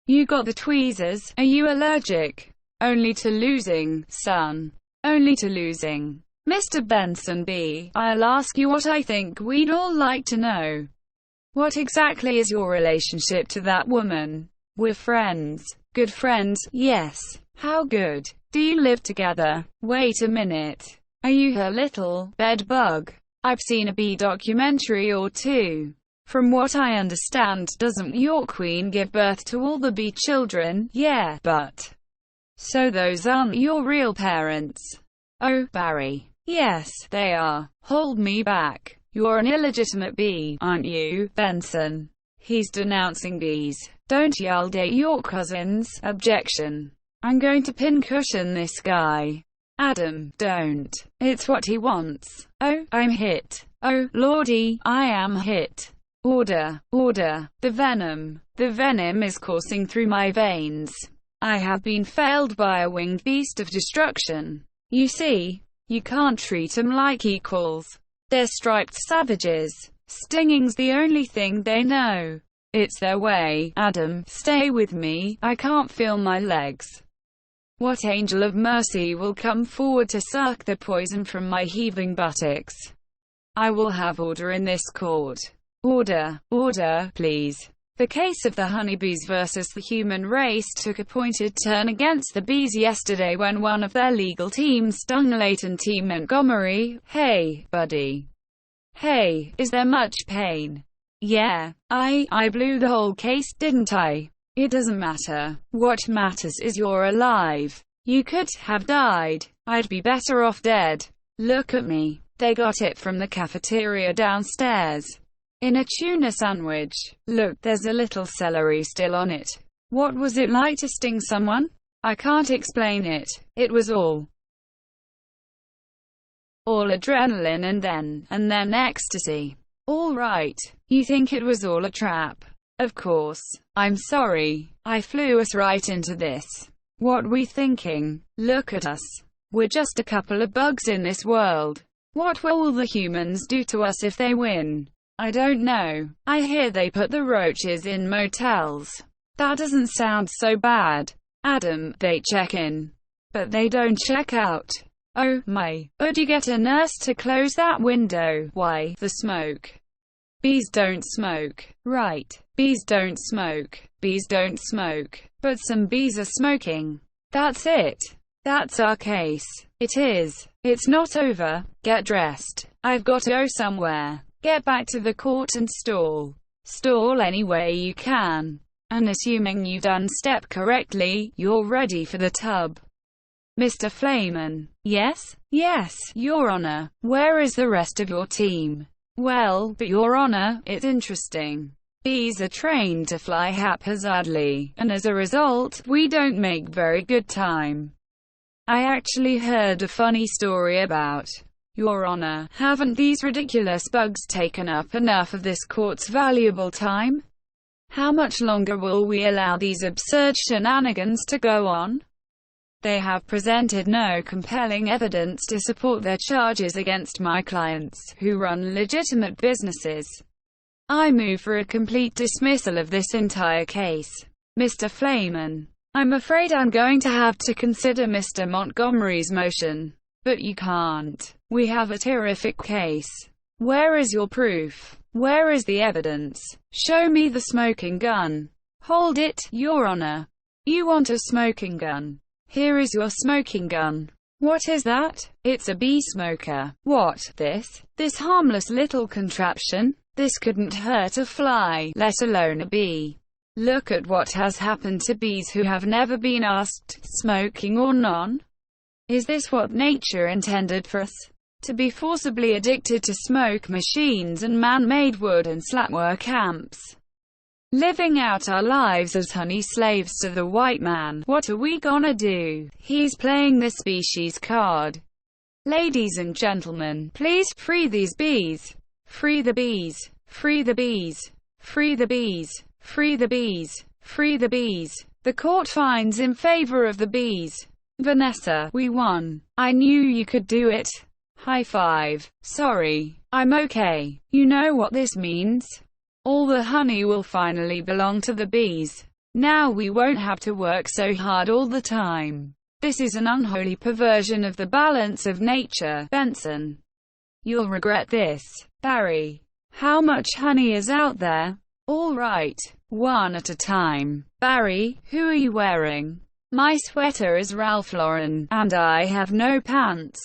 You got the tweezers. Are you allergic? Only to losing, son. Only to losing. Mr. Benson B., I'll ask you what I think we'd all like to know. What exactly is your relationship to that woman? We're friends. Good friends, yes. How good. Do you live together? Wait a minute. Are you her little bed bug? I've seen a bee documentary or two. From what I understand, doesn't your queen give birth to all the bee children? Yeah, but... So those aren't your real parents. Oh, Barry. Yes, they are. Hold me back. You're an illegitimate bee, aren't you, Benson? He's denouncing bees. Don't y'all date your cousins. Objection. I'm going to pincushion this guy. Adam, don't. It's what he wants. Oh, I'm hit. Oh, lordy, I am hit. Order, order. The venom. The venom is coursing through my veins. I have been felled by a winged beast of destruction. You see, you can't treat 'em like equals. They're striped savages. Stinging's the only thing they know. It's their way. Adam, stay with me. I can't feel my legs. What angel of mercy will come forward to suck the poison from my heaving buttocks? I will have order in this court. Order, order, please. The case of the honeybees versus the human race took a pointed turn against the bees yesterday when one of their legal teams stung Leighton T. Montgomery. Hey, buddy. Hey, is there much pain? Yeah, I blew the whole case, didn't I? It doesn't matter. What matters is you're alive. You could have died. I'd be better off dead. Look at me. They got it from the cafeteria downstairs. In a tuna sandwich. Look, there's a little celery still on it. What was it like to sting someone? I can't explain it. It was all All adrenaline and then ecstasy. All right. You think it was all a trap? Of course. I'm sorry. I flew us right into this. What we thinking? Look at us. We're just a couple of bugs in this world. What will all the humans do to us if they win? I don't know. I hear they put the roaches in motels. That doesn't sound so bad. Adam, they check in. But they don't check out. Oh my. Would you get a nurse to close that window? Why, the smoke. Bees don't smoke. Right. Bees don't smoke. Bees don't smoke. But some bees are smoking. That's it. That's our case. It is. It's not over. Get dressed. I've got to go somewhere. Get back to the court and stall. Stall any way you can. And assuming you've done step correctly, you're ready for the tub. Mr. Flayman. Yes? Yes, Your Honor. Where is the rest of your team? Well, but Your Honor, it's interesting. Bees are trained to fly haphazardly, and as a result, we don't make very good time. I actually heard a funny story about. Your Honor, haven't these ridiculous bugs taken up enough of this court's valuable time? How much longer will we allow these absurd shenanigans to go on? They have presented no compelling evidence to support their charges against my clients, who run legitimate businesses. I move for a complete dismissal of this entire case. Mr. Flayman. I'm afraid I'm going to have to consider Mr. Montgomery's motion. But you can't. We have a terrific case. Where is your proof? Where is the evidence? Show me the smoking gun. Hold it, Your Honor. You want a smoking gun? Here is your smoking gun. What is that? It's a bee smoker. What, this? This harmless little contraption? This couldn't hurt a fly, let alone a bee. Look at what has happened to bees who have never been asked, smoking or none. Is this what nature intended for us? To be forcibly addicted to smoke machines and man-made wood and slackwork camps? Living out our lives as honey slaves to the white man. What are we gonna do? He's playing the species card. Ladies and gentlemen, please free these bees. Free the bees. Free the bees. Free the bees. Free the bees. Free the bees. The court finds in favor of the bees. Vanessa, we won. I knew you could do it. High five. Sorry. I'm okay. You know what this means? All the honey will finally belong to the bees. Now we won't have to work so hard all the time. This is an unholy perversion of the balance of nature, Benson. You'll regret this. Barry. How much honey is out there? All right. One at a time. Barry, who are you wearing? My sweater is Ralph Lauren, and I have no pants.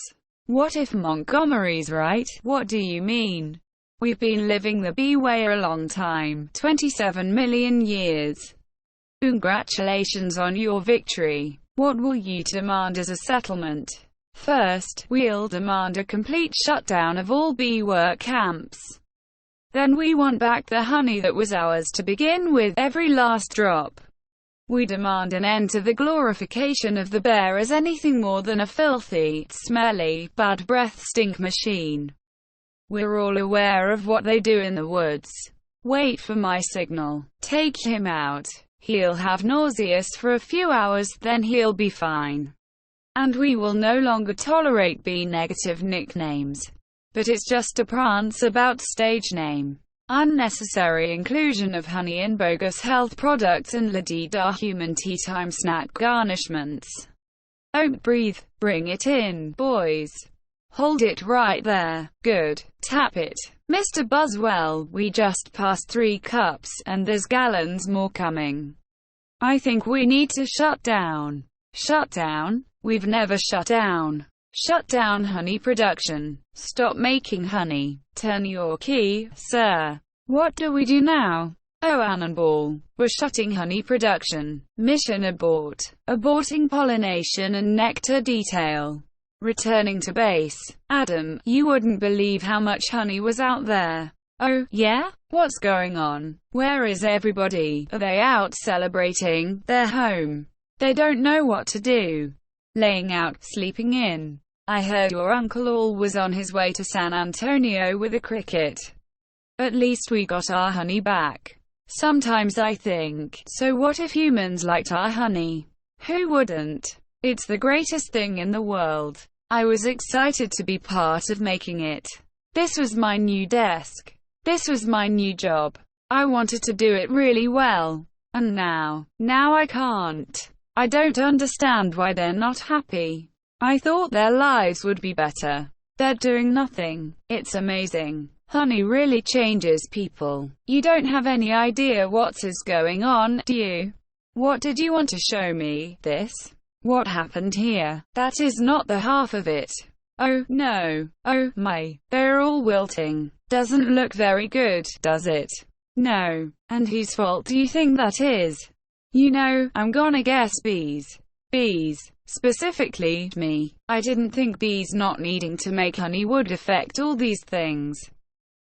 What if Montgomery's right? What do you mean? We've been living the bee way a long time, 27 million years. Congratulations on your victory. What will you demand as a settlement? First, we'll demand a complete shutdown of all bee work camps. Then we want back the honey that was ours to begin with, every last drop. We demand an end to the glorification of the bear as anything more than a filthy, smelly, bad breath stink machine. We're all aware of what they do in the woods. Wait for my signal. Take him out. He'll have nauseous for a few hours, then he'll be fine. And we will no longer tolerate B-negative nicknames. But it's just a prance about stage name. Unnecessary inclusion of honey in bogus health products and la-di-da human tea time snack garnishments. Don't breathe. Bring it in, boys. Hold it right there. Good. Tap it. Mr. Buswell, we just passed 3 cups, and there's gallons more coming. I think we need to shut down. Shut down? We've never shut down. Shut down honey production. Stop making honey. Turn your key, sir. What do we do now? Oh, Annabelle. We're shutting honey production. Mission abort. Aborting pollination and nectar detail. Returning to base. Adam, you wouldn't believe how much honey was out there. Oh, yeah? What's going on? Where is everybody? Are they out celebrating? They're home. They don't know what to do. Laying out, sleeping in. I heard your Uncle Al was on his way to San Antonio with a cricket. At least we got our honey back. Sometimes I think, so what if humans liked our honey? Who wouldn't? It's the greatest thing in the world. I was excited to be part of making it. This was my new desk. This was my new job. I wanted to do it really well. And now I can't. I don't understand why they're not happy. I thought their lives would be better. They're doing nothing. It's amazing. Honey really changes people. You don't have any idea what is going on, do you? What did you want to show me? This? What happened here? That is not the half of it. Oh, no. Oh, my. They're all wilting. Doesn't look very good, does it? No. And whose fault do you think that is? You know, I'm gonna guess bees. Bees. Specifically, me. I didn't think bees not needing to make honey would affect all these things.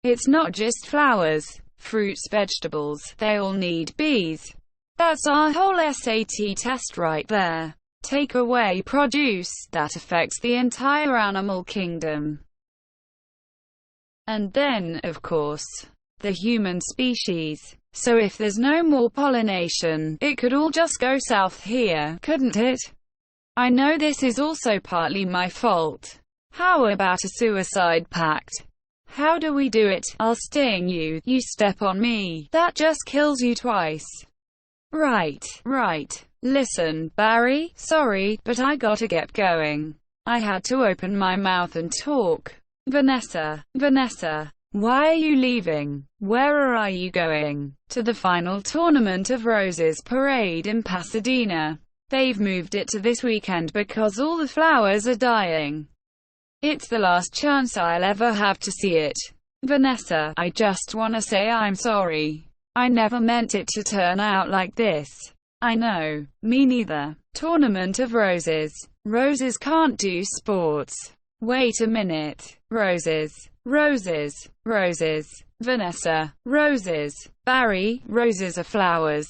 It's not just flowers, fruits, vegetables, they all need bees. That's our whole SAT test right there. Take away produce, that affects the entire animal kingdom. And then, of course, the human species. So if there's no more pollination, it could all just go south here, couldn't it? I know this is also partly my fault. How about a suicide pact? How do we do it? I'll sting you, you step on me, that just kills you twice. Right. Listen, Barry, sorry, but I gotta get going. I had to open my mouth and talk. Vanessa, why are you leaving? Where are you going? To the final Tournament of Roses parade in Pasadena. They've moved it to this weekend because all the flowers are dying. It's the last chance I'll ever have to see it. Vanessa, I just wanna say I'm sorry. I never meant it to turn out like this. I know, me neither. Tournament of Roses. Roses can't do sports. Wait a minute. Roses. Vanessa. Roses. Barry. Roses are flowers.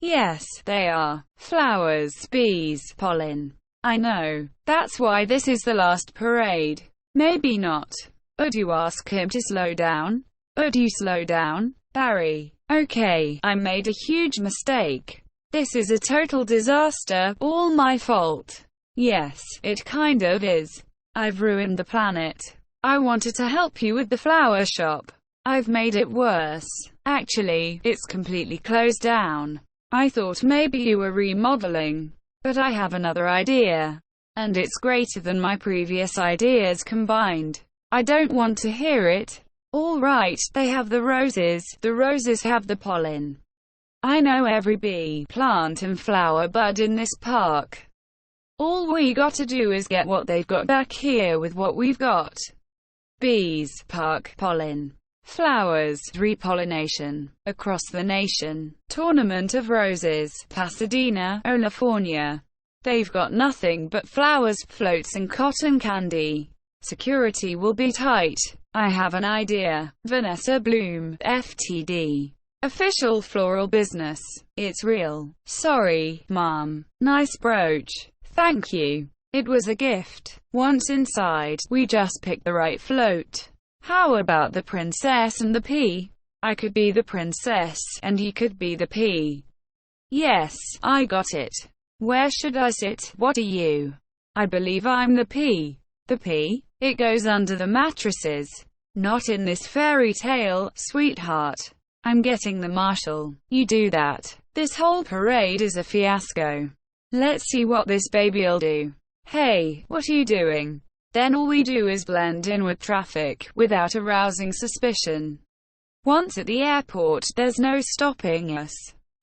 Yes, they are. Flowers, bees, pollen. I know. That's why this is the last parade. Maybe not. Would you ask him to slow down? Would you slow down, Barry? Okay, I made a huge mistake. This is a total disaster, all my fault. Yes, it kind of is. I've ruined the planet. I wanted to help you with the flower shop. I've made it worse. Actually, it's completely closed down. I thought maybe you were remodeling. But I have another idea. And it's greater than my previous ideas combined. I don't want to hear it. All right, they have the roses have the pollen. I know every bee, plant and flower bud in this park. All we gotta do is get what they've got back here with what we've got. Bees, park, pollen, flowers, repollination, across the nation. Tournament of Roses, Pasadena, California. They've got nothing but flowers, floats and cotton candy. Security will be tight. I have an idea. Vanessa Bloom, FTD. Official floral business. It's real. Sorry, Mom. Nice brooch. Thank you. It was a gift. Once inside, we just picked the right float. How about the princess and the pea? I could be the princess, and you could be the pea. Yes, I got it. Where should I sit? What are you? I believe I'm the pea. The pea? It goes under the mattresses. Not in this fairy tale, sweetheart. I'm getting the marshal. You do that. This whole parade is a fiasco. Let's see what this baby'll do. Hey, what are you doing? Then all we do is blend in with traffic, without arousing suspicion. Once at the airport, there's no stopping us.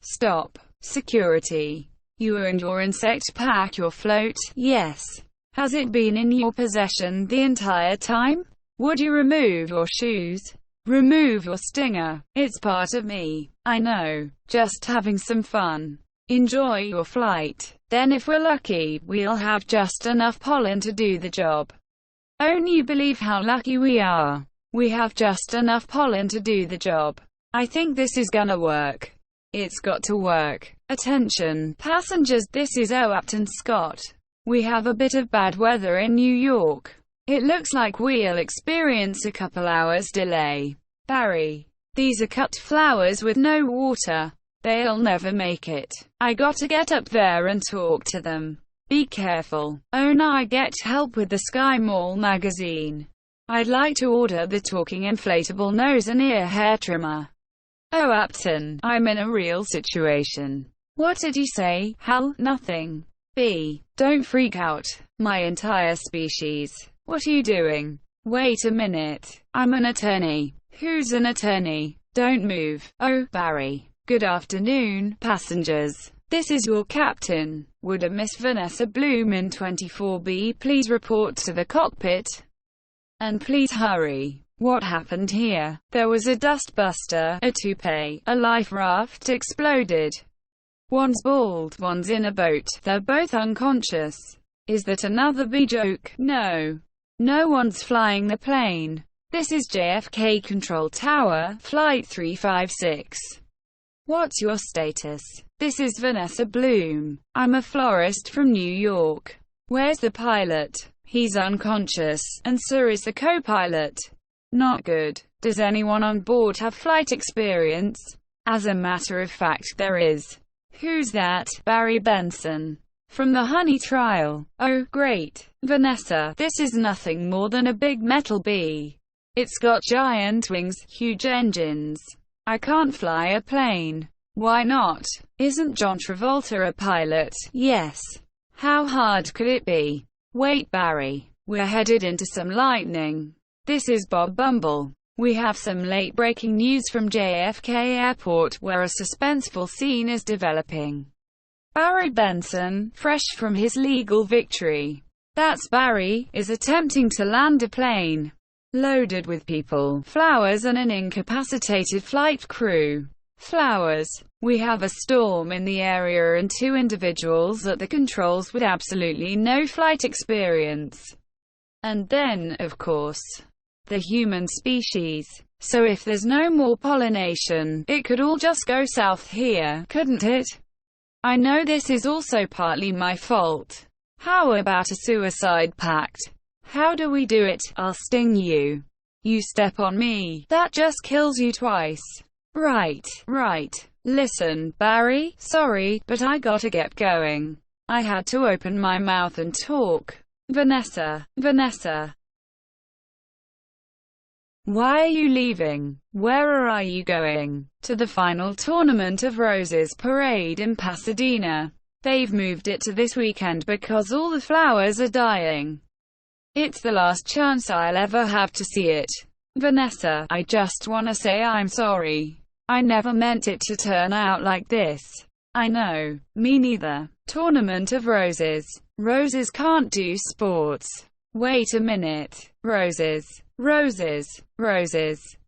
Stop. Security. You and your insect pack, your float, yes. Has it been in your possession the entire time? Would you remove your shoes? Remove your stinger. It's part of me. I know. Just having some fun. Enjoy your flight. Then if we're lucky, we'll have just enough pollen to do the job. Only you believe how lucky we are. We have just enough pollen to do the job. I think this is gonna work. It's got to work. Attention, passengers, this is Captain Scott. We have a bit of bad weather in New York. It looks like we'll experience a couple hours delay. Barry. These are cut flowers with no water. They'll never make it. I gotta get up there and talk to them. Be careful. Oh no, I get help with the Sky Mall magazine. I'd like to order the talking inflatable nose and ear hair trimmer. Oh Upton, I'm in a real situation. What did you say, Hal? Nothing. B. Don't freak out. My entire species. What are you doing? Wait a minute. I'm an attorney. Who's an attorney? Don't move. Oh, Barry. Good afternoon, passengers. This is your captain. Would a Miss Vanessa Bloom in 24B please report to the cockpit? And please hurry. What happened here? There was a dustbuster, a toupee, a life raft exploded. One's bald, one's in a boat. They're both unconscious. Is that another B joke? No. No one's flying the plane. This is JFK Control Tower, Flight 356. What's your status? This is Vanessa Bloom. I'm a florist from New York. Where's the pilot? He's unconscious, and so is the co-pilot. Not good. Does anyone on board have flight experience? As a matter of fact, there is. Who's that? Barry Benson. From the Honey trial. Oh, great. Vanessa, this is nothing more than a big metal bee. It's got giant wings, huge engines. I can't fly a plane. Why not? Isn't John Travolta a pilot? Yes. How hard could it be? Wait, Barry. We're headed into some lightning. This is Bob Bumble. We have some late-breaking news from JFK Airport, where a suspenseful scene is developing. Barry Benson, fresh from his legal victory. That's Barry, is attempting to land a plane loaded with people, flowers and an incapacitated flight crew. Flowers. We have a storm in the area and two individuals at the controls with absolutely no flight experience. And then, of course, the human species. So if there's no more pollination, it could all just go south here, couldn't it? I know this is also partly my fault. How about a suicide pact? How do we do it? I'll sting you. You step on me. That just kills you twice. Right, right. Listen, Barry, sorry, but I gotta get going. I had to open my mouth and talk. Vanessa. Why are you leaving? Where are you going? To the final Tournament of Roses parade in Pasadena. They've moved it to this weekend because all the flowers are dying. It's the last chance I'll ever have to see it. Vanessa, I just wanna say I'm sorry. I never meant it to turn out like this. I know. Me neither. Tournament of Roses. Roses can't do sports. Wait a minute. Roses.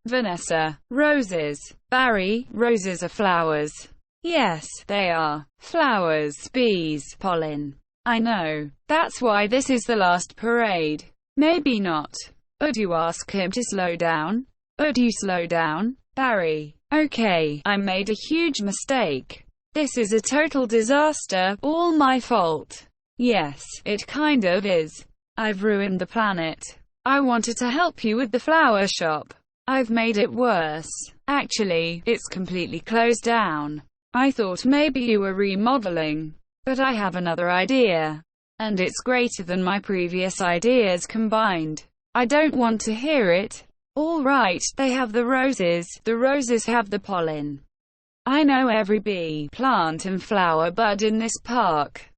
Vanessa. Roses. Barry. Roses are flowers. Yes, they are. Flowers, bees, pollen. I know. That's why this is the last parade. Maybe not. Would you ask him to slow down? Would you slow down, Barry? Okay, I made a huge mistake. This is a total disaster, all my fault. Yes, it kind of is. I've ruined the planet. I wanted to help you with the flower shop. I've made it worse. Actually, it's completely closed down. I thought maybe you were remodeling. But I have another idea. And it's greater than my previous ideas combined. I don't want to hear it. All right, they have the roses have the pollen. I know every bee, plant and flower bud in this park.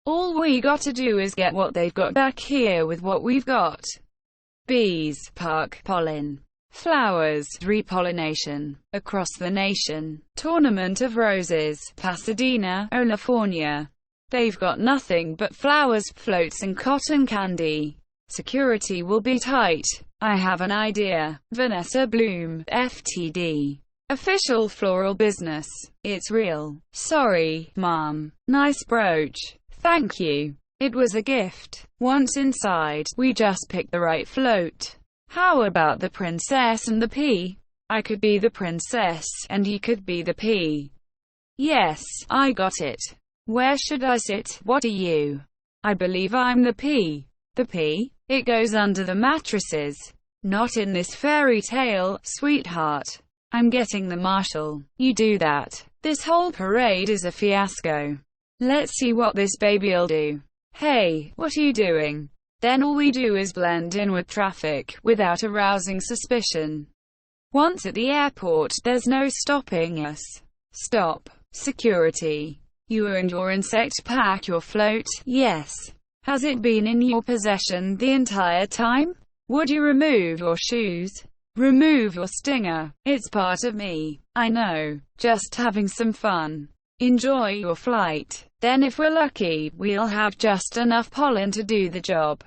All we gotta do is get what they've got back here with what we've got. Bees, park, pollen. Flowers, repollination. Across the nation. Tournament of Roses, Pasadena, California. They've got nothing but flowers, floats and cotton candy. Security will be tight. I have an idea. Vanessa Bloom, FTD. Official floral business. It's real. Sorry, Mom. Nice brooch. Thank you. It was a gift. Once inside, we just picked the right float. How about the princess and the pea? I could be the princess, and you could be the pea. Yes, I got it. Where should I sit? What are you? I believe I'm the P. The P? It goes under the mattresses. Not in this fairy tale, sweetheart. I'm getting the marshal. You do that. This whole parade is a fiasco. Let's see what this baby'll do. Hey, what are you doing? Then all we do is blend in with traffic, without arousing suspicion. Once at the airport, there's no stopping us. Stop. Security. You and your insect pack, your float, yes. Has it been in your possession the entire time? Would you remove your shoes? Remove your stinger. It's part of me. I know. Just having some fun. Enjoy your flight. Then if we're lucky, we'll have just enough pollen to do the job.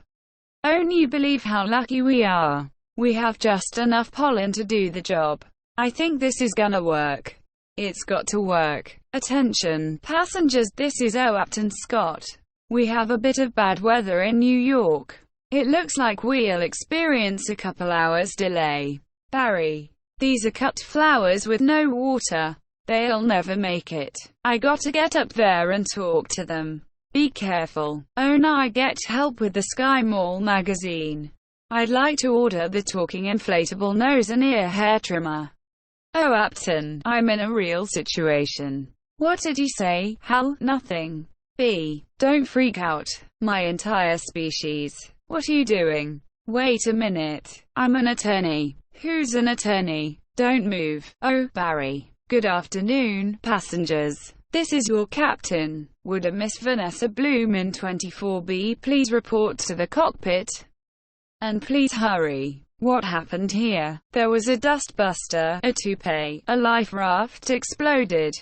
Only believe how lucky we are. We have just enough pollen to do the job. I think this is gonna work. It's got to work. Attention, passengers, this is Captain Scott. We have a bit of bad weather in New York. It looks like we'll experience a couple hours delay. Barry. These are cut flowers with no water. They'll never make it. I gotta get up there and talk to them. Be careful. Oh no, I get help with the Sky Mall magazine. I'd like to order the talking inflatable nose and ear hair trimmer. Oh Upton, I'm in a real situation. What did you say, Hal? Nothing. B. Don't freak out. My entire species. What are you doing? Wait a minute. I'm an attorney. Who's an attorney? Don't move. Oh, Barry. Good afternoon, passengers. This is your captain. Would a Miss Vanessa Bloom in 24B please report to the cockpit? And please hurry. What happened here? There was a dustbuster, a toupee, a life raft exploded.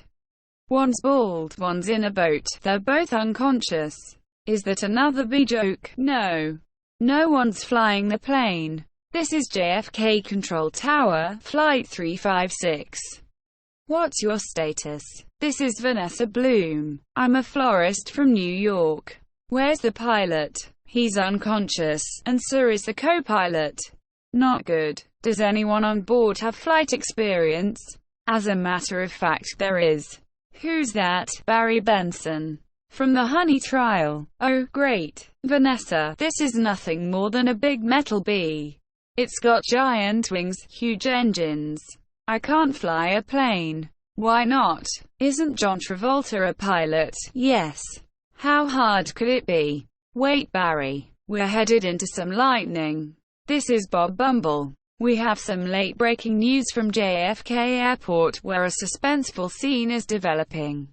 One's bald, one's in a boat, they're both unconscious. Is that another B joke? No. No one's flying the plane. This is JFK Control Tower, Flight 356. What's your status? This is Vanessa Bloom. I'm a florist from New York. Where's the pilot? He's unconscious, and so is the co-pilot. Not good. Does anyone on board have flight experience? As a matter of fact, there is. Who's that? Barry Benson. From the Honey trial. Oh, great. Vanessa, this is nothing more than a big metal bee. It's got giant wings, huge engines. I can't fly a plane. Why not? Isn't John Travolta a pilot? Yes. How hard could it be? Wait, Barry. We're headed into some lightning. This is Bob Bumble. We have some late-breaking news from JFK Airport, where a suspenseful scene is developing.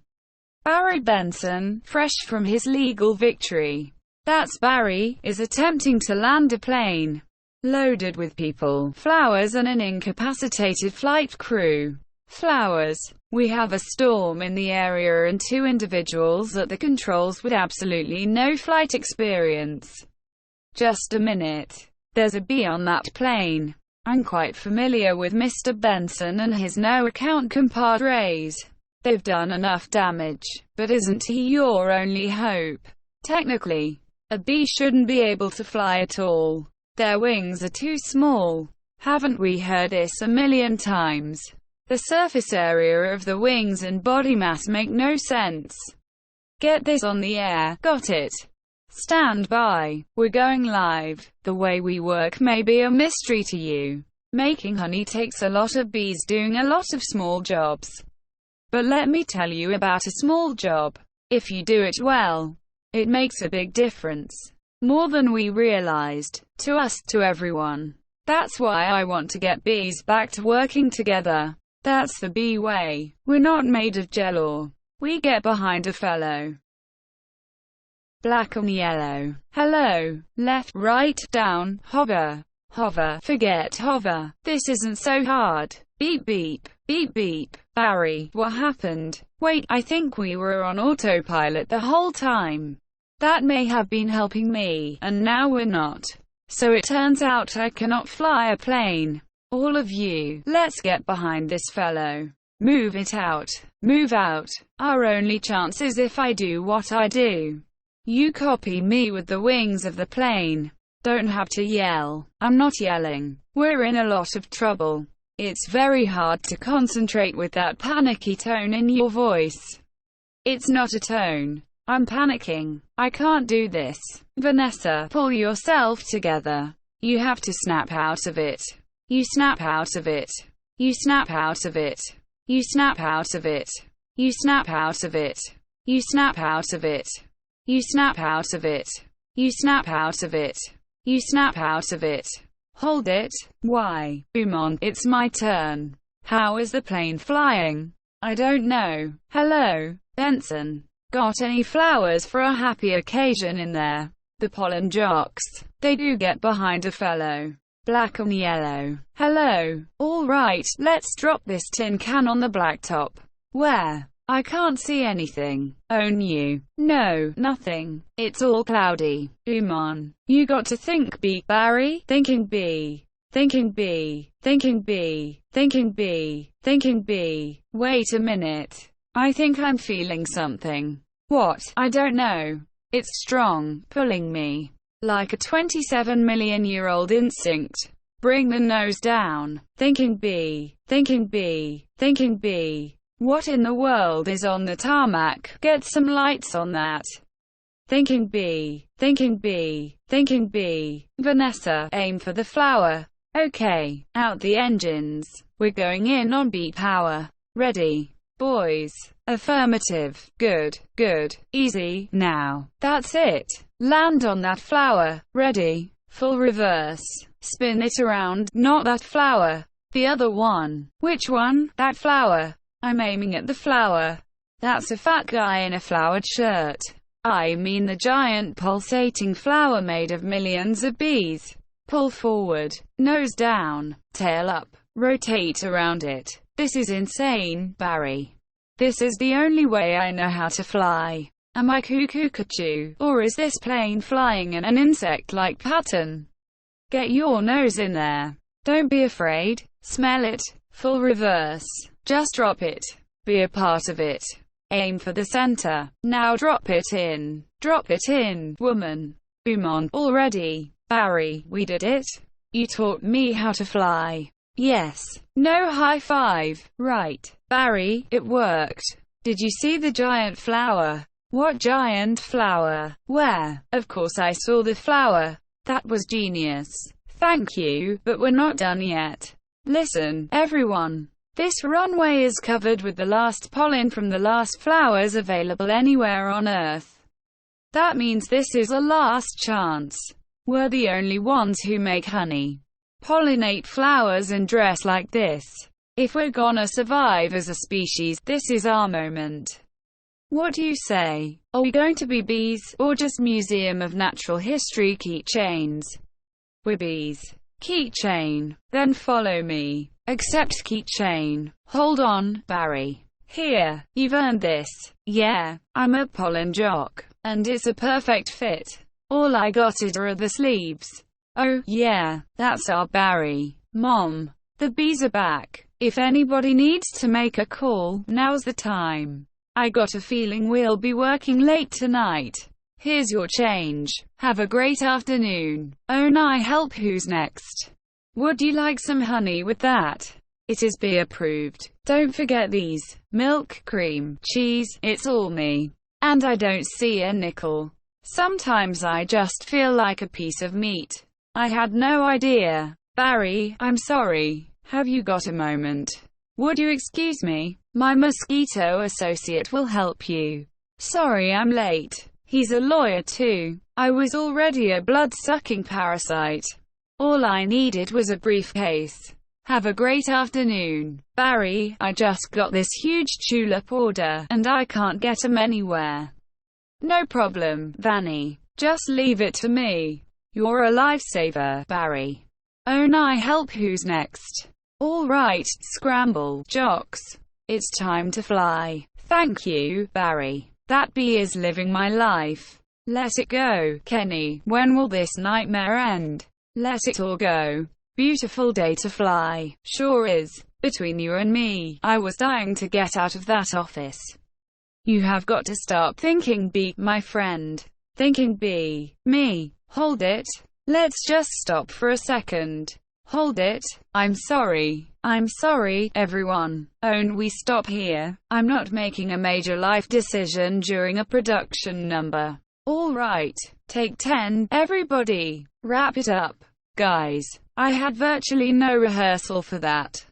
Barry Benson, fresh from his legal victory. That's Barry, is attempting to land a plane loaded with people, flowers and an incapacitated flight crew. Flowers. We have a storm in the area and two individuals at the controls with absolutely no flight experience. Just a minute. There's a bee on that plane. I'm quite familiar with Mr. Benson and his no-account compadres. They've done enough damage. But isn't he your only hope? Technically, a bee shouldn't be able to fly at all. Their wings are too small. Haven't we heard this a million times? The surface area of the wings and body mass make no sense. Get this on the air. Got it. Stand by. We're going live. The way we work may be a mystery to you. Making honey takes a lot of bees doing a lot of small jobs. But let me tell you about a small job. If you do it well, it makes a big difference. More than we realized. To us, to everyone. That's why I want to get bees back to working together. That's the bee way. We're not made of gel. We get behind a fellow. Black and yellow. Hello. Left, right, down, hover. Hover. Forget hover. This isn't so hard. Beep beep. Beep beep. Barry, what happened? Wait, I think we were on autopilot the whole time. That may have been helping me, and now we're not. So it turns out I cannot fly a plane. All of you, let's get behind this fellow. Move it out. Move out. Our only chance is if I do what I do. You copy me with the wings of the plane. Don't have to yell. I'm not yelling. We're in a lot of trouble. It's very hard to concentrate with that panicky tone in your voice. It's not a tone. I'm panicking. I can't do this. Vanessa, pull yourself together. You have to snap out of it. You snap out of it. You snap out of it. You snap out of it. You snap out of it. You snap out of it. You snap out of it. You snap out of it. You snap out of it. Hold it. Why? Umon, it's my turn. How is the plane flying? I don't know. Hello, Benson. Got any flowers for a happy occasion in there? The pollen jocks. They do get behind a fellow. Black and yellow. Hello. All right, let's drop this tin can on the blacktop. Where? I can't see anything. Own you. No, nothing. It's all cloudy. Umon. You got to think B, Barry. Thinking B. Thinking B. Thinking B. Thinking B. Thinking B. Wait a minute. I think I'm feeling something. What? I don't know. It's strong, pulling me. Like a 27-million-year-old instinct. Bring the nose down. Thinking B. Thinking B. Thinking B. What in the world is on the tarmac? Get some lights on that. Thinking B. Thinking B. Thinking B. Vanessa, aim for the flower. Okay, out the engines. We're going in on B power. Ready? Boys. Affirmative. Good, good. Easy, now. That's it. Land on that flower. Ready? Full reverse. Spin it around. Not that flower. The other one. Which one? That flower. I'm aiming at the flower. That's a fat guy in a flowered shirt. I mean the giant pulsating flower made of millions of bees. Pull forward. Nose down. Tail up. Rotate around it. This is insane, Barry. This is the only way I know how to fly. Am I cuckoo, or is this plane flying in an insect-like pattern? Get your nose in there. Don't be afraid. Smell it. Full reverse. Just drop it. Be a part of it. Aim for the center. Now drop it in. Drop it in, woman. Umon, already. Barry, we did it. You taught me how to fly. Yes. No high five. Right. Barry, it worked. Did you see the giant flower? What giant flower? Where? Of course I saw the flower. That was genius. Thank you, but we're not done yet. Listen, everyone. This runway is covered with the last pollen from the last flowers available anywhere on Earth. That means this is a last chance. We're the only ones who make honey, pollinate flowers and dress like this. If we're gonna survive as a species, this is our moment. What do you say? Are we going to be bees, or just Museum of Natural History keychains? We're bees. Keychain. Then follow me. Accept keychain. Hold on, Barry. Here, you've earned this. Yeah, I'm a pollen jock. And it's a perfect fit. All I got are the sleeves. Oh, yeah, that's our Barry. Mom, the bees are back. If anybody needs to make a call, now's the time. I got a feeling we'll be working late tonight. Here's your change. Have a great afternoon. Oh, I help. Who's next? Would you like some honey with that? It is bee approved. Don't forget these. Milk, cream, cheese, it's all me. And I don't see a nickel. Sometimes I just feel like a piece of meat. I had no idea. Barry, I'm sorry. Have you got a moment? Would you excuse me? My mosquito associate will help you. Sorry I'm late. He's a lawyer too. I was already a blood-sucking parasite. All I needed was a briefcase. Have a great afternoon. Barry, I just got this huge tulip order, and I can't get 'em anywhere. No problem, Vanny. Just leave it to me. You're a lifesaver, Barry. Oh, I help. Who's next? All right, scramble, jocks. It's time to fly. Thank you, Barry. That bee is living my life. Let it go, Kenny. When will this nightmare end? Let it all go. Beautiful day to fly. Sure is. Between you and me, I was dying to get out of that office. You have got to start thinking B, my friend. Thinking B. Me. Hold it. Let's just stop for a second. Hold it. I'm sorry. I'm sorry, everyone. Own we stop here. I'm not making a major life decision during a production number. All right. Take 10, everybody. Wrap it up. Guys, I had virtually no rehearsal for that.